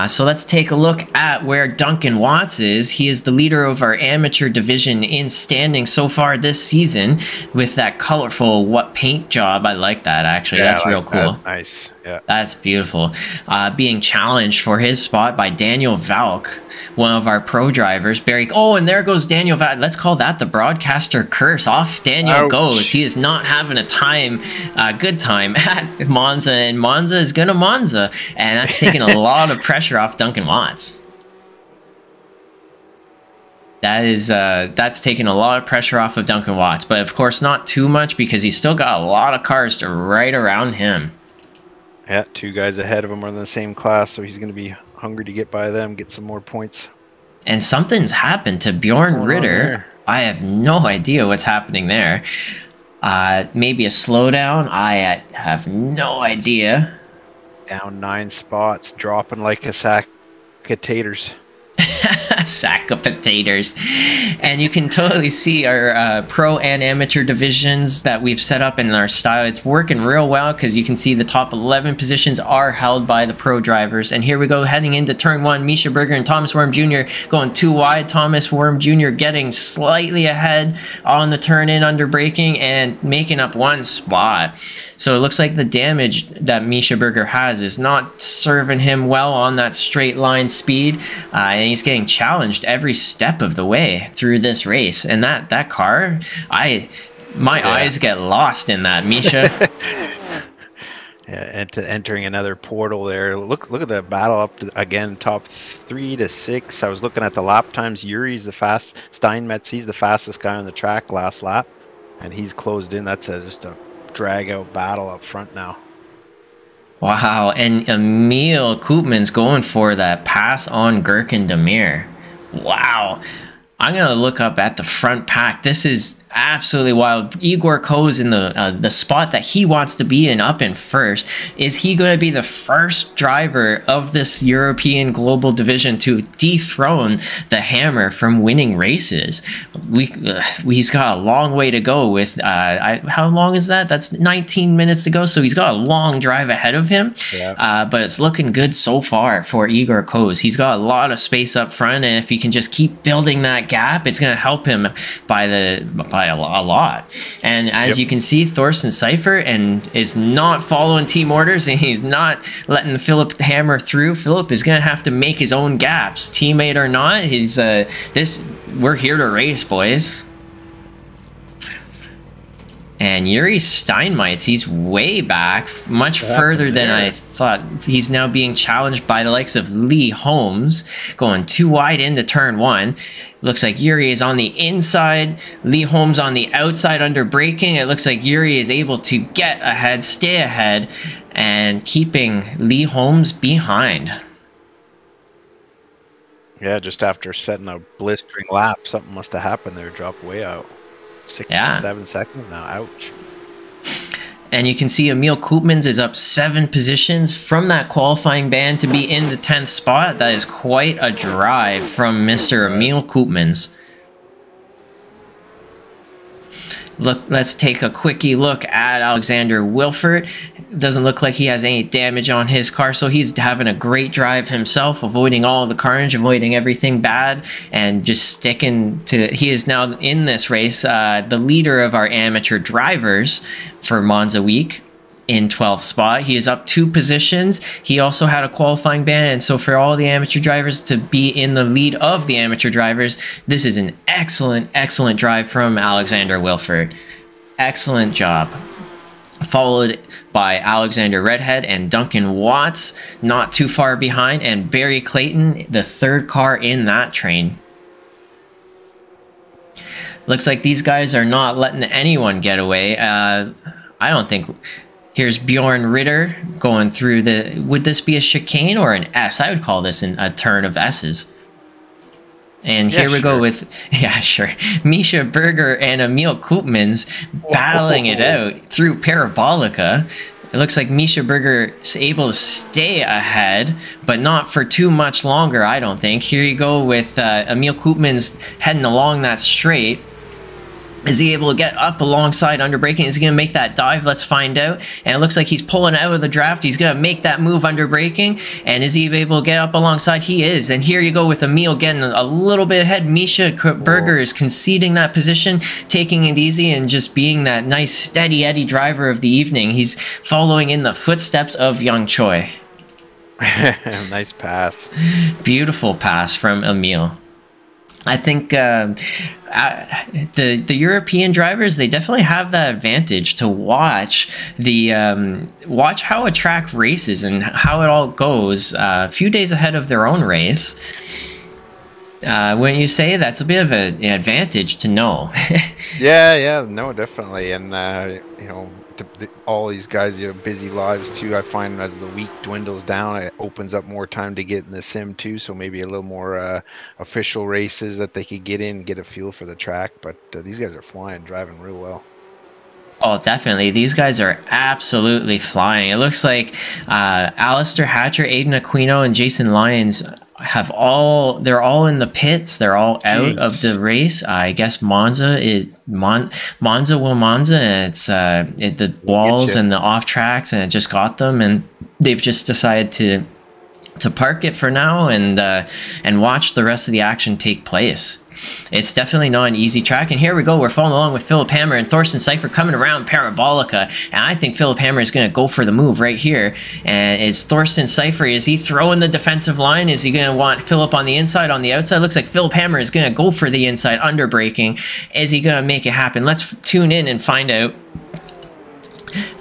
So let's take a look at where Duncan Watts is. He is the leader of our amateur division in standing so far this season with that colorful paint job. I like that, actually. Yeah, that's real cool. That's nice. Yeah. That's beautiful. Being challenged for his spot by Daniel Valk, one of our pro drivers. Oh, and there goes Daniel Valk. Let's call that the broadcaster curse. Off Daniel goes. He is not having a good time at Monza, and Monza is going to Monza. And that's taking a lot of pressure off Duncan Watts. That's taking a lot of pressure off of Duncan Watts, but of course not too much because he's still got a lot of cars to right around him. Yeah, 2 guys ahead of him are in the same class, so he's going to be hungry to get by them, get some more points. And something's happened to Bjorn Ritter. I have no idea what's happening there. Maybe a slowdown. I have no idea. Down 9 spots, dropping like a sack of taters. Sack of potatoes. And you can totally see our pro and amateur divisions that we've set up in our style. It's working real well because you can see the top 11 positions are held by the pro drivers. And here we go, heading into turn 1. Misha Berger and Thomas Worm Jr. going too wide. Thomas Worm Jr. getting slightly ahead on the turn in under braking and making up 1 spot. So it looks like the damage that Misha Berger has is not serving him well on that straight line speed. And he's getting challenged every step of the way through this race. And that car, my eyes get lost in that, Misha. Yeah, entering another portal there. Look at the battle up to, again, top 3 to 6. I was looking at the lap times. Yuri's the fast. Steinmetz, he's the fastest guy on the track last lap, and he's closed in. That's just a drag out battle up front now. Wow, and Emil Koopman's going for that pass on Gherkin Demir. Wow. I'm going to look up at the front pack. This is absolutely wild. Igor Ko's in the spot that he wants to be in, up in first. Is he going to be the first driver of this European Global Division to dethrone the Hammer from winning races? He's got a long way to go with, how long is that? That's 19 minutes to go, so he's got a long drive ahead of him. Yeah. But it's looking good so far for Igor Ko's. He's got a lot of space up front, and if he can just keep building that gap, it's going to help him by a lot. And as you can see, Thorsten Cypher is not following team orders, and he's not letting Philip hammer through. Philip is going to have to make his own gaps, teammate or not. We're here to race, boys. And Yuri Steinmetz, he's way back, much further than I thought. He's now being challenged by the likes of Lee Holmes, going too wide into turn 1. Looks like Yuri is on the inside, Lee Holmes on the outside under braking. It looks like Yuri is able to get ahead, stay ahead, and keeping Lee Holmes behind. Yeah, just after setting a blistering lap, something must have happened there. Dropped way out. 6, 7 seconds now. Ouch. And you can see Emil Koopmans is up 7 positions from that qualifying band to be in the 10th spot. That is quite a drive from Mr. Emil Koopmans. Look, let's take a quickie look at Alexander Wilford. Doesn't look like he has any damage on his car, so he's having a great drive himself, avoiding all the carnage, avoiding everything bad, and just sticking to... He is now in this race, the leader of our amateur drivers for Monza week in 12th spot. He is up 2 positions. He also had a qualifying ban, and so for all the amateur drivers to be in the lead of the amateur drivers, this is an excellent, excellent drive from Alexander Wilford. Excellent job. Followed by Alexander Redhead and Duncan Watts, not too far behind, and Barry Clayton, the 3rd car in that train. Looks like these guys are not letting anyone get away. I don't think... Here's Bjorn Ritter going through the... Would this be a chicane or an S? I would call this a turn of S's. And here we go with... Yeah, sure. Misha Berger and Emil Koopmans battling it out through Parabolica. It looks like Misha Berger is able to stay ahead, but not for too much longer, I don't think. Here you go with Emil Koopmans heading along that straight. Is he able to get up alongside under braking? Is he going to make that dive? Let's find out. And it looks like he's pulling out of the draft. He's going to make that move under braking. And is he able to get up alongside? He is. And here you go with Emil getting a little bit ahead. Misha Berger is conceding that position, taking it easy, and just being that nice steady Eddie driver of the evening. He's following in the footsteps of Young Choi. Nice pass. Beautiful pass from Emil. I think the European drivers, they definitely have that advantage to watch watch how a track races and how it all goes a few days ahead of their own race. When you say that's a bit of an advantage to know. Yeah, no, definitely. And you know, all these guys, you have busy lives too. I find as the week dwindles down, it opens up more time to get in the sim too, so maybe a little more official races that they could get in, get a feel for the track. But these guys are flying, driving real well. Oh, definitely. These guys are absolutely flying. It looks like Alistair Hatcher, Aiden Aquino, and Jason Lyons they're all in the pits. They're all out of the race. I guess Monza will Monza, and it's the walls and the off tracks, and it just got them, and they've just decided to park it for now and watch the rest of the action take place. It's definitely not an easy track, and here we go. We're following along with Philip Hammer and Thorsten Seifer coming around Parabolica, and I think Philip Hammer is going to go for the move right here. And is Thorsten Seifer, is he throwing the defensive line? Is he going to want Philip on the inside, on the outside? Looks like Philip Hammer is going to go for the inside under braking. Is he going to make it happen? Let's tune in and find out.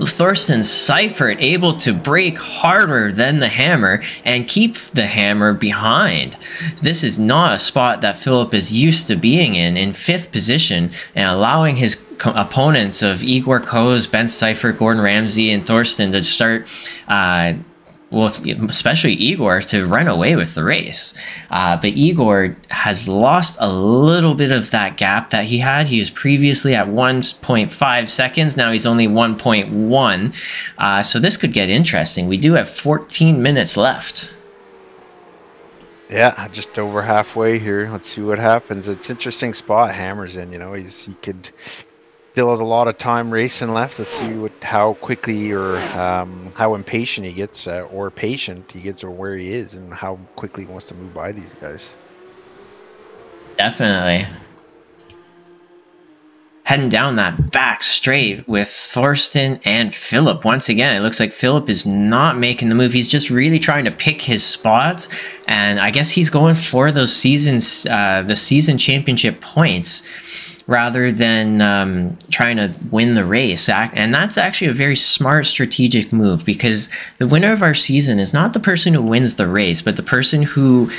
Thorsten Seifert able to brake harder than the Hammer and keep the Hammer behind. This is not a spot that Philip is used to being in 5th position, and allowing his opponents of Igor Koz, Ben Seifert, Gordon Ramsay, and Thorsten to start well, especially Igor, to run away with the race. But Igor has lost a little bit of that gap that he had. He was previously at 1.5 seconds. Now he's only 1.1. So this could get interesting. We do have 14 minutes left. Yeah, just over halfway here. Let's see what happens. It's an interesting spot Hammer's in. You know, he could... Still has a lot of time racing left. Let's see how quickly or how impatient he gets, or patient he gets, or where he is, and how quickly he wants to move by these guys. Definitely. Heading down that back straight with Thorsten and Philip. Once again, it looks like Philip is not making the move. He's just really trying to pick his spots, and I guess he's going for those the season championship points, rather than trying to win the race. And that's actually a very smart strategic move, because the winner of our season is not the person who wins the race, but the person who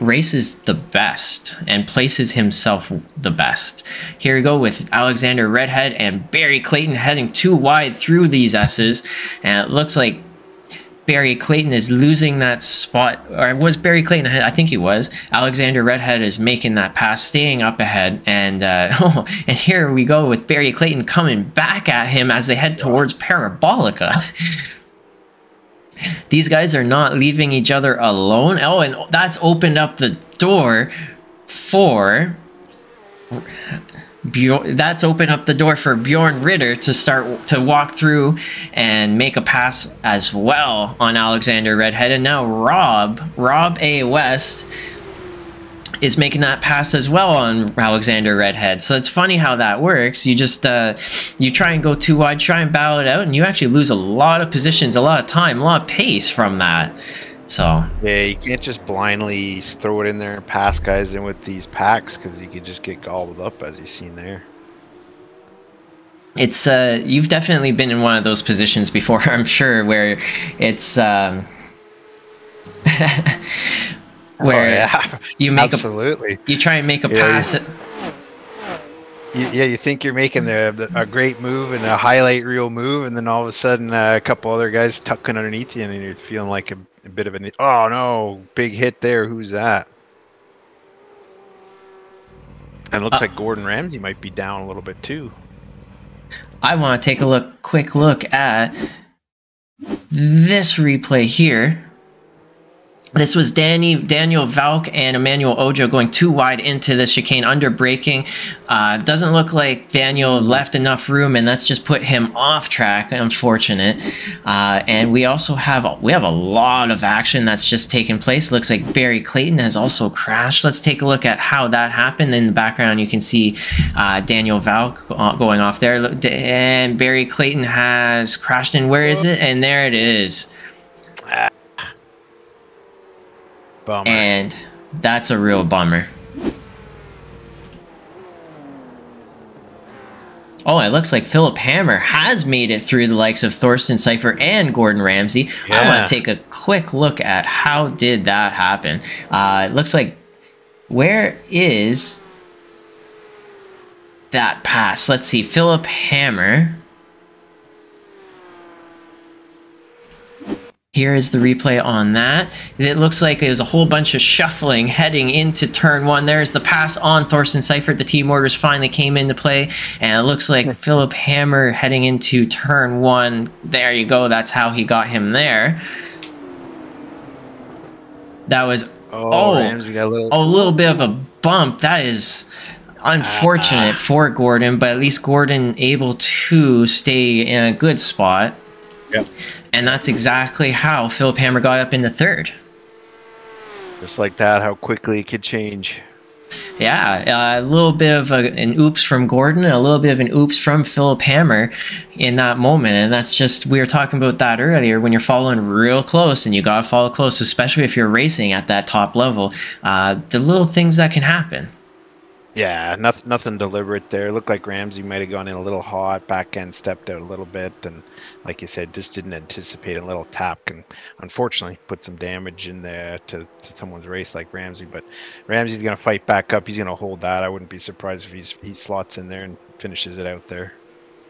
races the best and places himself the best. Here we go with Alexander Redhead and Barry Clayton heading too wide through these S's, and it looks like Barry Clayton is losing that spot, or was Barry Clayton ahead? I think he was. Alexander Redhead is making that pass, staying up ahead, and and here we go with Barry Clayton coming back at him as they head towards Parabolica. These guys are not leaving each other alone. Oh, and that's opened up the door for... That's opened up the door for Bjorn Ritter to start to walk through and make a pass as well on Alexander Redhead. And now Rob A. West is making that pass as well on Alexander Redhead. So it's funny how that works. You just you try and go too wide, try and battle it out, and you actually lose a lot of positions, a lot of time, a lot of pace from that. So yeah, you can't just blindly throw it in there and pass guys in with these packs, because you could just get gobbled up, as you've seen there. It's you've definitely been in one of those positions before, I'm sure, where it's where you make absolutely you try and make a pass. You think you're making a great move and a highlight reel move, and then all of a sudden a couple other guys tucking underneath you, and you're feeling like a bit of oh no, big hit there. Who's that? And it looks like Gordon Ramsay might be down a little bit too. I want to take a quick look at this replay here. This was Daniel Valk and Emmanuel Ojo going too wide into the chicane, under braking. Doesn't look like Daniel left enough room, and that's just put him off track. Unfortunate. And we also have a lot of action that's just taken place. Looks like Barry Clayton has also crashed. Let's take a look at how that happened. In the background, you can see Daniel Valk going off there, and Barry Clayton has crashed. And where is it? And there it is. Bummer. And that's a real bummer. Oh, it looks like Philip Hammer has made it through the likes of Thorsten Cipher and Gordon Ramsay. Yeah. I want to take a quick look at how did that happen. It looks like, where is that pass? Let's see, Philip Hammer. Here is the replay on that. It looks like it was a whole bunch of shuffling heading into turn one. There's the pass on Thorsten Seifert. The team orders finally came into play, and it looks like Philip Hammer heading into turn one. There you go. That's how he got him there. That was Ramsey got a little bit of a bump. That is unfortunate for Gordon, but at least Gordon able to stay in a good spot. Yep. And that's exactly how Philip Hammer got up in the third. Just like that, how quickly it could change. Yeah, a little bit of an oops from Gordon, a little bit of an oops from Philip Hammer in that moment. And that's just, we were talking about that earlier, when you're following real close, and you got to follow close, especially if you're racing at that top level. The little things that can happen. Yeah, nothing deliberate there. It looked like Ramsey might have gone in a little hot, back end stepped out a little bit, and like you said, just didn't anticipate a little tap, and unfortunately put some damage in there to someone's race like Ramsey. But Ramsey's going to fight back up. He's going to hold that. I wouldn't be surprised if he slots in there and finishes it out there.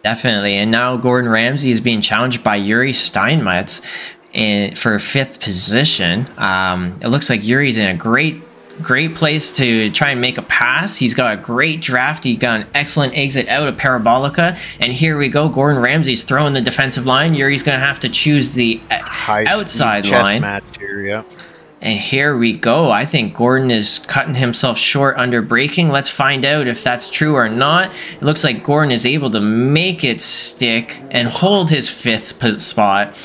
Definitely. And now Gordon Ramsay is being challenged by Yuri Steinmetz for fifth position. It looks like Yuri's in a great place to try and make a pass. He's got a great draft. He got an excellent exit out of Parabolica. And here we go. Gordon Ramsay's throwing the defensive line. Yuri's going to have to choose the outside line. Match here, yeah. And here we go. I think Gordon is cutting himself short under braking. Let's find out if that's true or not. It looks like Gordon is able to make it stick and hold his fifth spot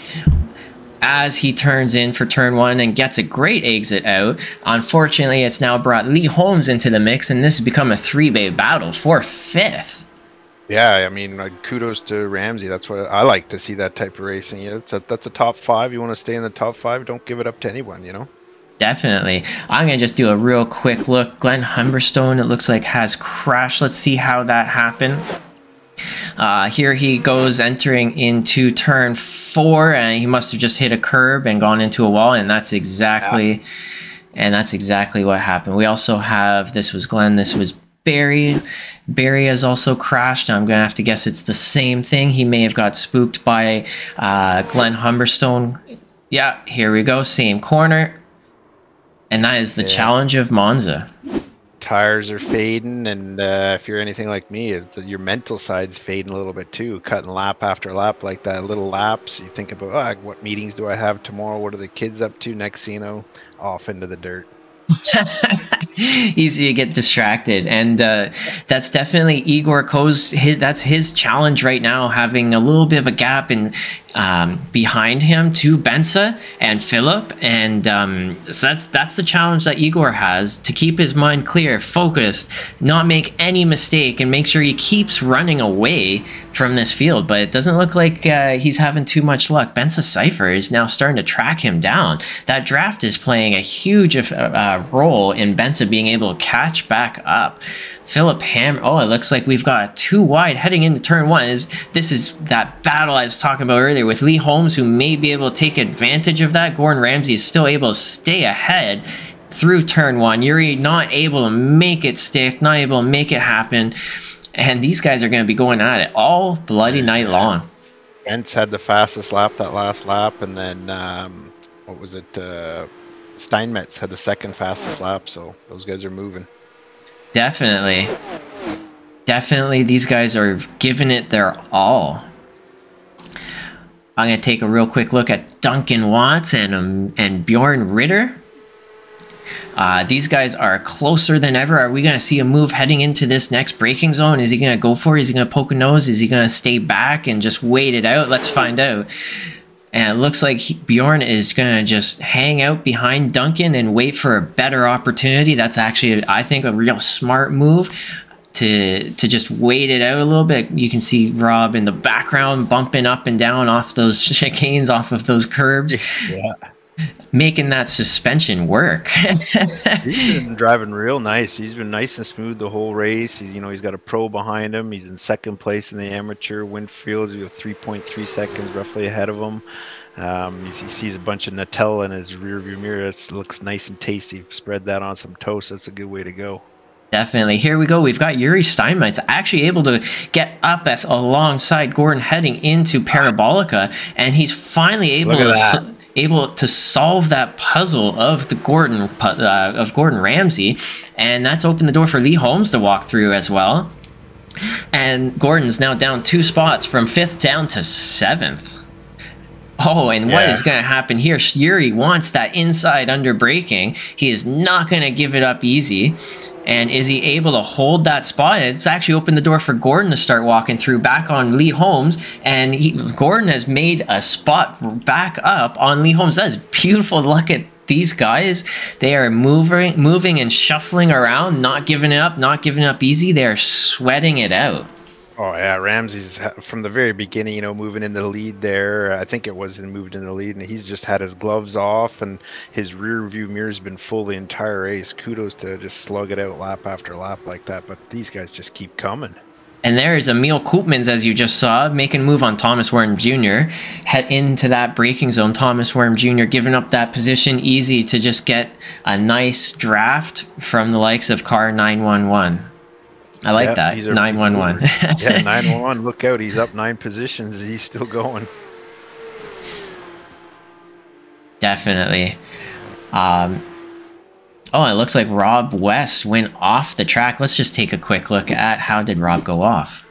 as he turns in for turn one and gets a great exit out. Unfortunately, it's now brought Lee Holmes into the mix, and this has become a three-way battle for fifth. Yeah, I mean, kudos to Ramsey. That's what I like to see, that type of racing. Yeah, that's a top five. You want to stay in the top five, don't give it up to anyone, you know? Definitely. I'm going to just do a real quick look. Glenn Humberstone, it looks like, has crashed. Let's see how that happened. Here he goes entering into turn 4, and he must have just hit a curb and gone into a wall, and that's exactly what happened. We also have, this was Glenn, this was Barry. Barry has also crashed. I'm gonna have to guess it's the same thing. He may have got spooked by Glenn Humberstone Yeah, here we go. Same corner. And that is the challenge of Monza. Tires are fading, and if you're anything like me, your mental side's fading a little bit too. Cutting lap after lap like that, little laps. You think about, oh, what meetings do I have tomorrow? What are the kids up to? Next thing you know, off into the dirt. Easy to get distracted, and that's definitely Igor Ko's that's his challenge right now, having a little bit of a gap in behind him to Benza and Philip, and so that's the challenge that Igor has, to keep his mind clear, focused, not make any mistake, and make sure he keeps running away from this field. But it doesn't look like he's having too much luck. Benza Cypher is now starting to track him down. That draft is playing a huge role in Benza being able to catch back up. Philip Ham. Oh, it looks like we've got two wide heading into turn one. This is that battle I was talking about earlier with Lee Holmes, who may be able to take advantage of that. Gordon Ramsay is still able to stay ahead through turn one. Yuri not able to make it stick, not able to make it happen. And these guys are going to be going at it all bloody night long. Entz had the fastest lap that last lap, and then what was it? Steinmetz had the second fastest lap, so those guys are moving. Definitely. Definitely, these guys are giving it their all. I'm going to take a real quick look at Duncan Watts and Bjorn Ritter. These guys are closer than ever. Are we going to see a move heading into this next braking zone? Is he going to go for it? Is he going to poke a nose? Is he going to stay back and just wait it out? Let's find out. And it looks like Bjorn is going to just hang out behind Duncan and wait for a better opportunity. That's actually, I think, a real smart move to just wait it out a little bit. You can see Rob in the background bumping up and down off those chicanes, off of those curbs. Yeah. Making that suspension work. He's been driving real nice. He's been nice and smooth the whole race. He's got a pro behind him. He's in second place in the amateur. Winfield's 3.3 seconds roughly ahead of him. He sees a bunch of Nutella in his rear view mirror. It looks nice and tasty. Spread that on some toast. That's a good way to go. Definitely. Here we go. We've got Yuri Steinmetz actually able to get up as alongside Gordon heading into Parabolica, and he's finally able to solve that puzzle of the Gordon Ramsay, and that's opened the door for Lee Holmes to walk through as well. And Gordon's now down 2 spots from 5th down to 7th. Oh, and what is going to happen here? Yuri wants that inside under braking. He is not going to give it up easy. And is he able to hold that spot? It's actually opened the door for Gordon to start walking through back on Lee Holmes. And Gordon has made a spot back up on Lee Holmes. That is beautiful. Look at these guys. They are moving and shuffling around, not giving it up easy. They are sweating it out. Oh, yeah, Ramsey's from the very beginning, moving in the lead there. I think it was moved in the lead, and he's just had his gloves off, and his rear view mirror's been full the entire race. Kudos to just slug it out lap after lap like that, but these guys just keep coming. And there's Emil Koopmans, as you just saw, making a move on Thomas Worm Jr. Head into that braking zone. Thomas Worm Jr. giving up that position easy to just get a nice draft from the likes of car 911. I like that. 911. Yeah, 911. Look out. He's up 9 positions. He's still going. Definitely. Oh, it looks like Rob West went off the track. Let's just take a quick look at how did Rob go off.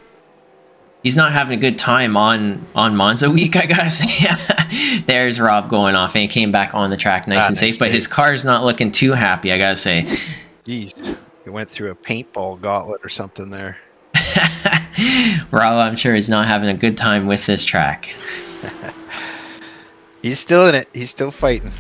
He's not having a good time on Monza week, I gotta say. There's Rob going off, and he came back on the track nice and safe, but his car's not looking too happy, I gotta say. Jeez. He went through a paintball gauntlet or something there. Rob, I'm sure, is not having a good time with this track. He's still in it. He's still fighting.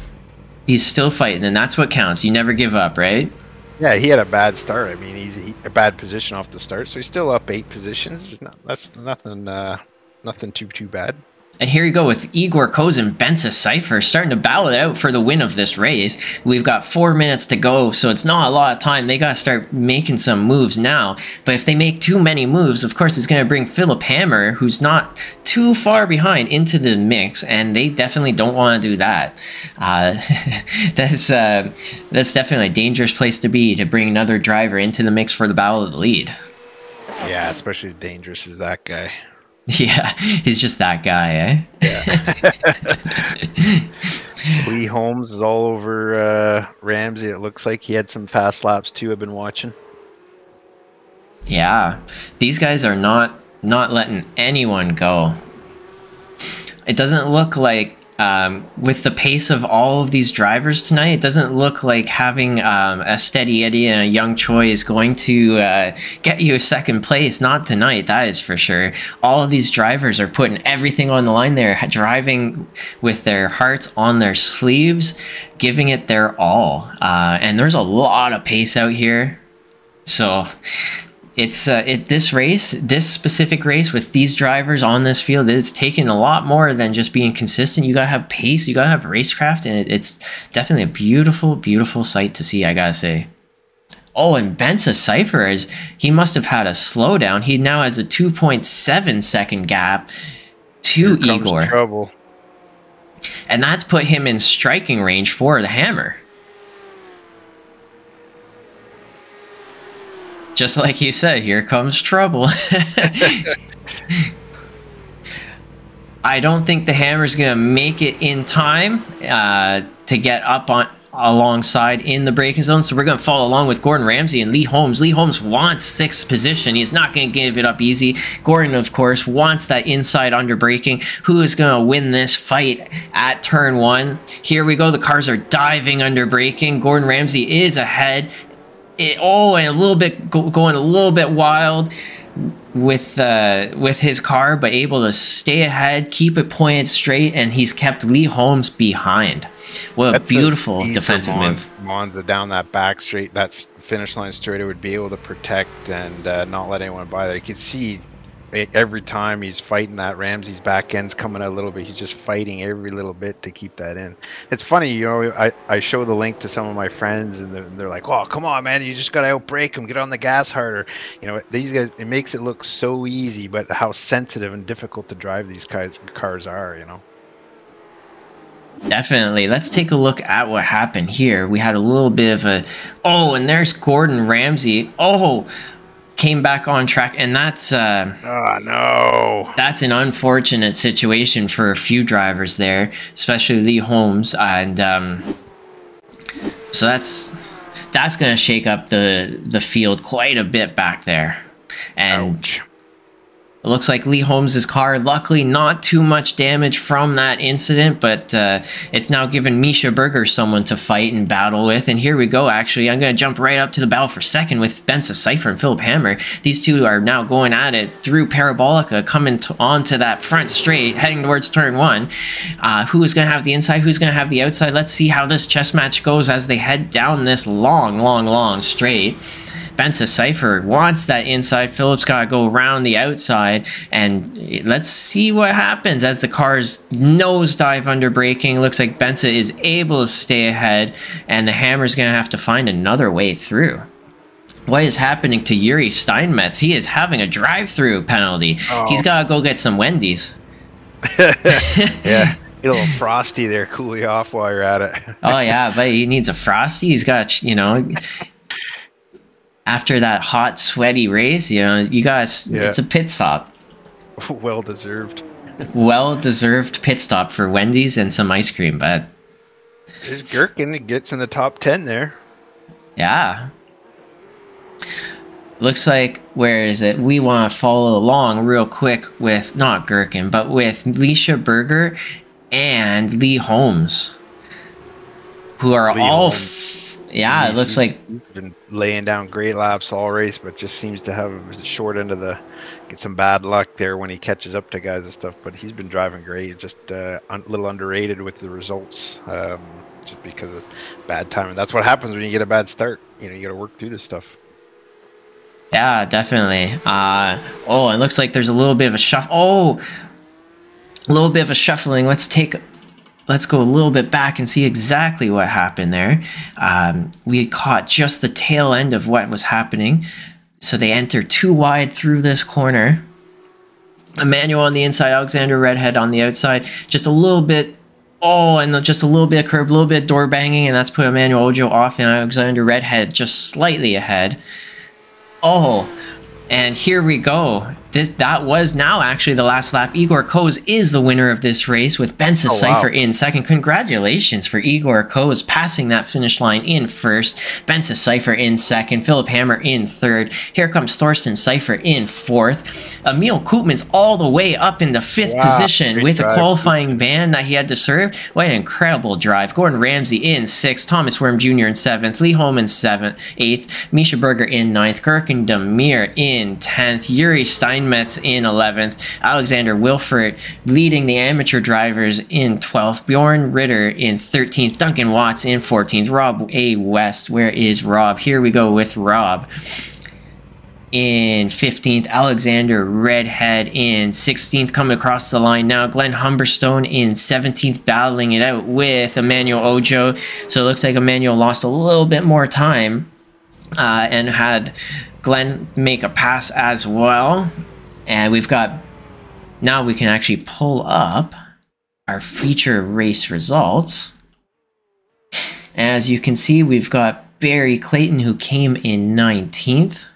He's still fighting, and that's what counts. You never give up, right? Yeah, he had a bad start. I mean, he's a bad position off the start, so he's still up 8 positions. That's nothing too bad. And here you go with Igor Koz and Benza Cypher starting to battle it out for the win of this race. We've got 4 minutes to go, so it's not a lot of time. They got to start making some moves now. But if they make too many moves, of course, it's going to bring Philip Hammer, who's not too far behind, into the mix, and they definitely don't want to do that. That's definitely a dangerous place to be, to bring another driver into the mix for the battle of the lead. Yeah, especially as dangerous as that guy. Yeah, he's just that guy, eh? Yeah. Lee Holmes is all over Ramsey. It looks like he had some fast laps too. I've been watching. Yeah, these guys are not letting anyone go. It doesn't look like, with the pace of all of these drivers tonight, it doesn't look like having a Steady Eddie and a Young Choi is going to get you a second place. Not tonight, that is for sure. All of these drivers are putting everything on the line. They're driving with their hearts on their sleeves, giving it their all. And there's a lot of pace out here. So it's this specific race with these drivers on this field, it's taken a lot more than just being consistent. You gotta have pace, you gotta have racecraft, and it's definitely a beautiful sight to see, I gotta say. Oh, and Benza Cypher, he must have had a slowdown. He now has a 2.7 second gap to Igor. Trouble. And that's put him in striking range for the hammer. Just like you said, here comes trouble. I don't think the hammer's going to make it in time to get up alongside in the braking zone. So we're going to follow along with Gordon Ramsay and Lee Holmes. Lee Holmes wants 6th position. He's not going to give it up easy. Gordon, of course, wants that inside under braking. Who is going to win this fight at turn 1? Here we go. The cars are diving under braking. Gordon Ramsay is ahead. And a little bit going a little bit wild with his car, but able to stay ahead, keep it pointed straight, and he's kept Lee Holmes behind. What a beautiful defensive move. Monza down that back straight, that finish line straight, would be able to protect and not let anyone by there. You can see every time he's fighting that, Ramsey's back end's coming out a little bit. He's just fighting every little bit to keep that in. It's funny, you know, I show the link to some of my friends, and they're like, oh, come on, man, you just got to outbrake him, get on the gas harder. You know, these guys, it makes it look so easy, but how sensitive and difficult to drive these cars are, you know. Definitely. Let's take a look at what happened here. We had a little bit of a... Oh, and there's Gordon Ramsay. Oh, came back on track, and that's oh no, that's an unfortunate situation for a few drivers there, especially Lee Holmes, and so that's going to shake up the field quite a bit back there. And ouch. It looks like Lee Holmes' car, luckily not too much damage from that incident, but it's now given Misha Berger someone to fight and battle with. And here we go, actually. I'm going to jump right up to the battle for second with Benza Cypher and Philip Hammer. These two are now going at it through Parabolica, coming onto that front straight, heading towards turn 1. Who is going to have the inside? Who's going to have the outside? Let's see how this chess match goes as they head down this long straight. Benza Cypher wants that inside. Philip's got to go around the outside, and let's see what happens as the cars nosedive under braking. Looks like Benza is able to stay ahead, and the Hammer's going to have to find another way through. What is happening to Yuri Steinmetz? He is having a drive-through penalty. Oh. He's got to go get some Wendy's. Yeah. Get a little frosty there, cool you off while you're at it. Oh, yeah, but he needs a frosty. He's got, you know... After that hot, sweaty race, you know, you guys, yeah. It's a pit stop. Well-deserved. Well-deserved pit stop for Wendy's and some ice cream, but... There's Gherkin, it gets in the top 10 there. Yeah. Looks like, where is it? We want to follow along real quick with, not Gherkin, but with Misha Berger and Lee Holmes, who are all... Yeah, it looks like he's been laying down great laps all race, but just seems to have a short end of get some bad luck there when he catches up to guys and stuff. But he's been driving great, just a little underrated with the results, just because of bad timing. That's what happens when you get a bad start. You know, you got to work through this stuff. Yeah, definitely. Oh, it looks like there's a little bit of a shuffle. Oh, a little bit of a shuffling. Let's go a little bit back and see exactly what happened there. We caught just the tail end of what was happening. So they enter too wide through this corner. Emmanuel on the inside, Alexander Redhead on the outside. Just a little bit, and just a little bit of curb, a little bit of door banging, and that's put Emmanuel Ojo off, and Alexander Redhead just slightly ahead. Oh, and here we go. that was now actually the last lap. Igor Koz is the winner of this race with Benza Cypher in second. Congratulations for Igor Koz passing that finish line in first. Benza Cypher in second. Philip Hammer in third. Here comes Thorsten Cypher in fourth. Emil Koopman's all the way up in the fifth position with a qualifying ban that he had to serve. What an incredible drive. Gordon Ramsay in sixth. Thomas Worm Jr. in seventh. Lee Holman seventh, eighth. Misha Berger in ninth. Gurkin Demir in 10th. Yuri Steinmetz in 11th. Alexander Wilford leading the amateur drivers in 12th. Bjorn Ritter in 13th. Duncan Watts in 14th. Rob A. West, where is Rob? Here we go with Rob in 15th. Alexander Redhead in 16th. Coming across the line now, Glenn Humberstone in 17th, battling it out with Emmanuel Ojo. So it looks like Emmanuel lost a little bit more time and had Glenn make a pass as well. And we've got, now we can actually pull up our feature race results. As you can see, we've got Barry Clayton, who came in 19th.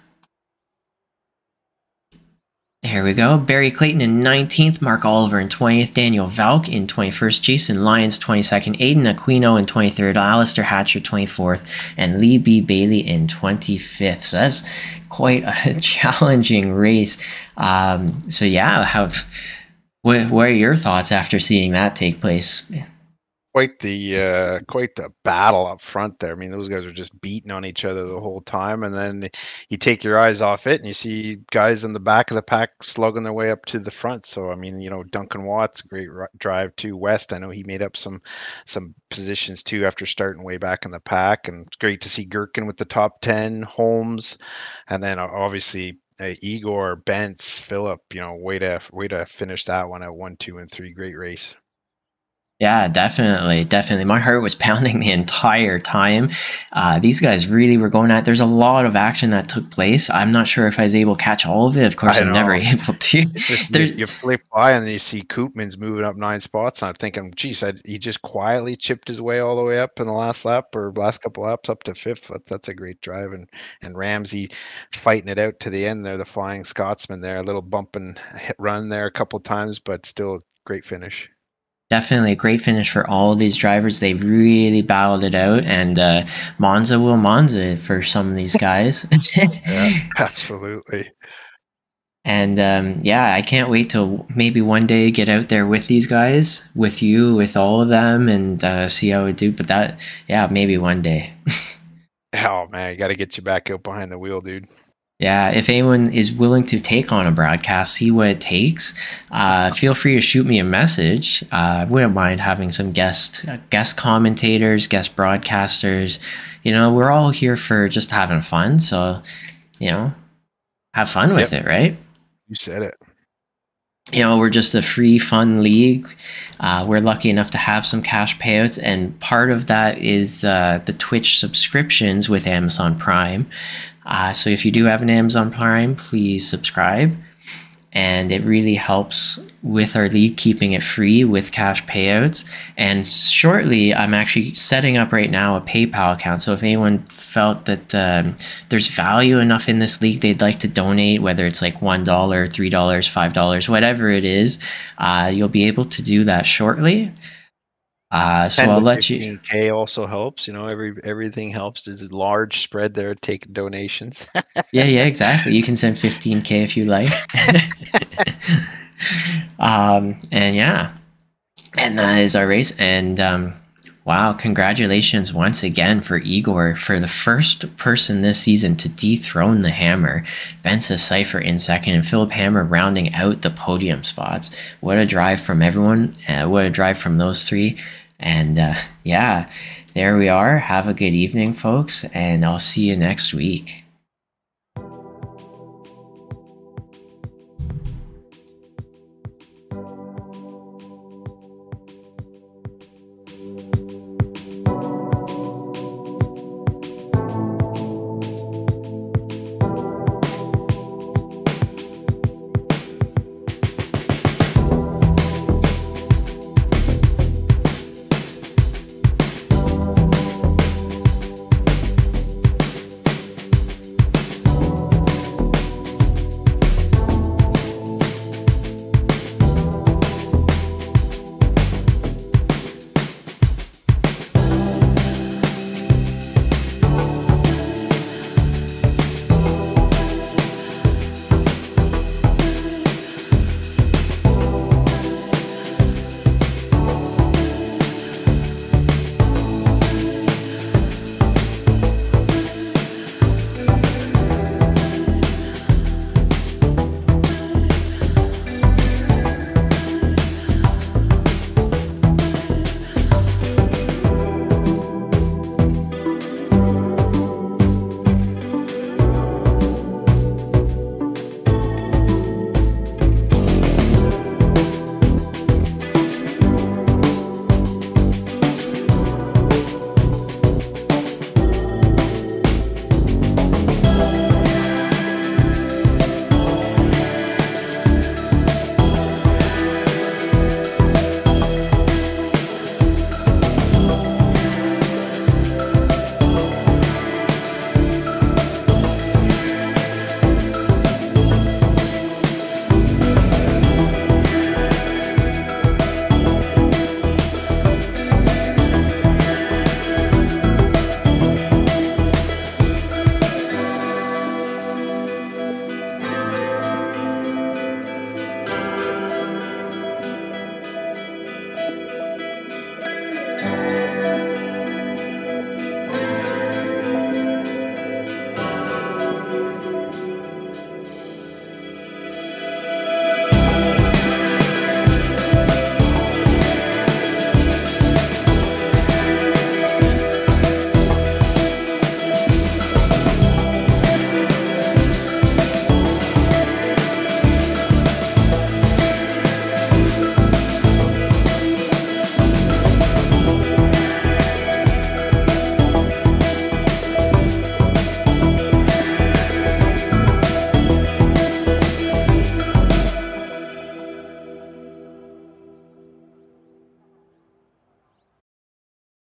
Here we go. Barry Clayton in 19th, Mark Oliver in 20th, Daniel Valk in 21st, Jason Lyons 22nd, Aiden Aquino in 23rd, Alistair Hatcher 24th, and Lee B. Bailey in 25th. So that's quite a challenging race. So yeah, what are your thoughts after seeing that take place? Quite the battle up front there. I mean, those guys are just beating on each other the whole time, and then you take your eyes off it and you see guys in the back of the pack slugging their way up to the front. So I mean, you know, Duncan Watts, great drive to West. I know he made up some positions too after starting way back in the pack, and it's great to see Gherkin with the top 10, Holmes, and then obviously Igor, Bentz, Philip. You know, way to finish that one at 1, 2, and 3. Great race. Yeah, definitely. My heart was pounding the entire time. These guys really were going at. There's a lot of action that took place. I'm not sure if I was able to catch all of it. Of course, I'm never able to. It's just, you flip by and then you see Koopman's moving up 9 spots, and I'm thinking, geez, he just quietly chipped his way all the way up in the last lap or last couple laps up to 5th. That's a great drive, and Ramsey fighting it out to the end there, the Flying Scotsman there, a little bump and hit run there a couple times, but still a great finish. Definitely a great finish for all of these drivers. They really battled it out, and Monza will Monza for some of these guys. Yeah, absolutely. And yeah, I can't wait till maybe one day get out there with these guys, with you, with all of them, and see how we do. But that, yeah, maybe one day. Oh man, you got to get you back out behind the wheel, dude. Yeah, if anyone is willing to take on a broadcast, see what it takes, feel free to shoot me a message. I wouldn't mind having some guest commentators, guest broadcasters. You know, we're all here for just having fun. So, you know, have fun with it, right? You said it. You know, we're just a free, fun league. We're lucky enough to have some cash payouts, and part of that is the Twitch subscriptions with Amazon Prime. So if you do have an Amazon Prime, please subscribe. And it really helps with our league, keeping it free with cash payouts. And shortly, I'm actually setting up right now a PayPal account. So if anyone felt that there's value enough in this league they'd like to donate, whether it's like $1, $3, $5, whatever it is, you'll be able to do that shortly. So I'll let you. 15K also helps. You know, everything helps. There's a large spread there. Take donations. yeah, exactly. You can send 15K if you like. And yeah, and that is our race. And wow, congratulations once again for Igor, for the first person this season to dethrone the Hammer. Benza Cypher in second, and Philip Hammer rounding out the podium spots. What a drive from everyone. What a drive from those three. And yeah, there we are. Have a good evening, folks, and I'll see you next week.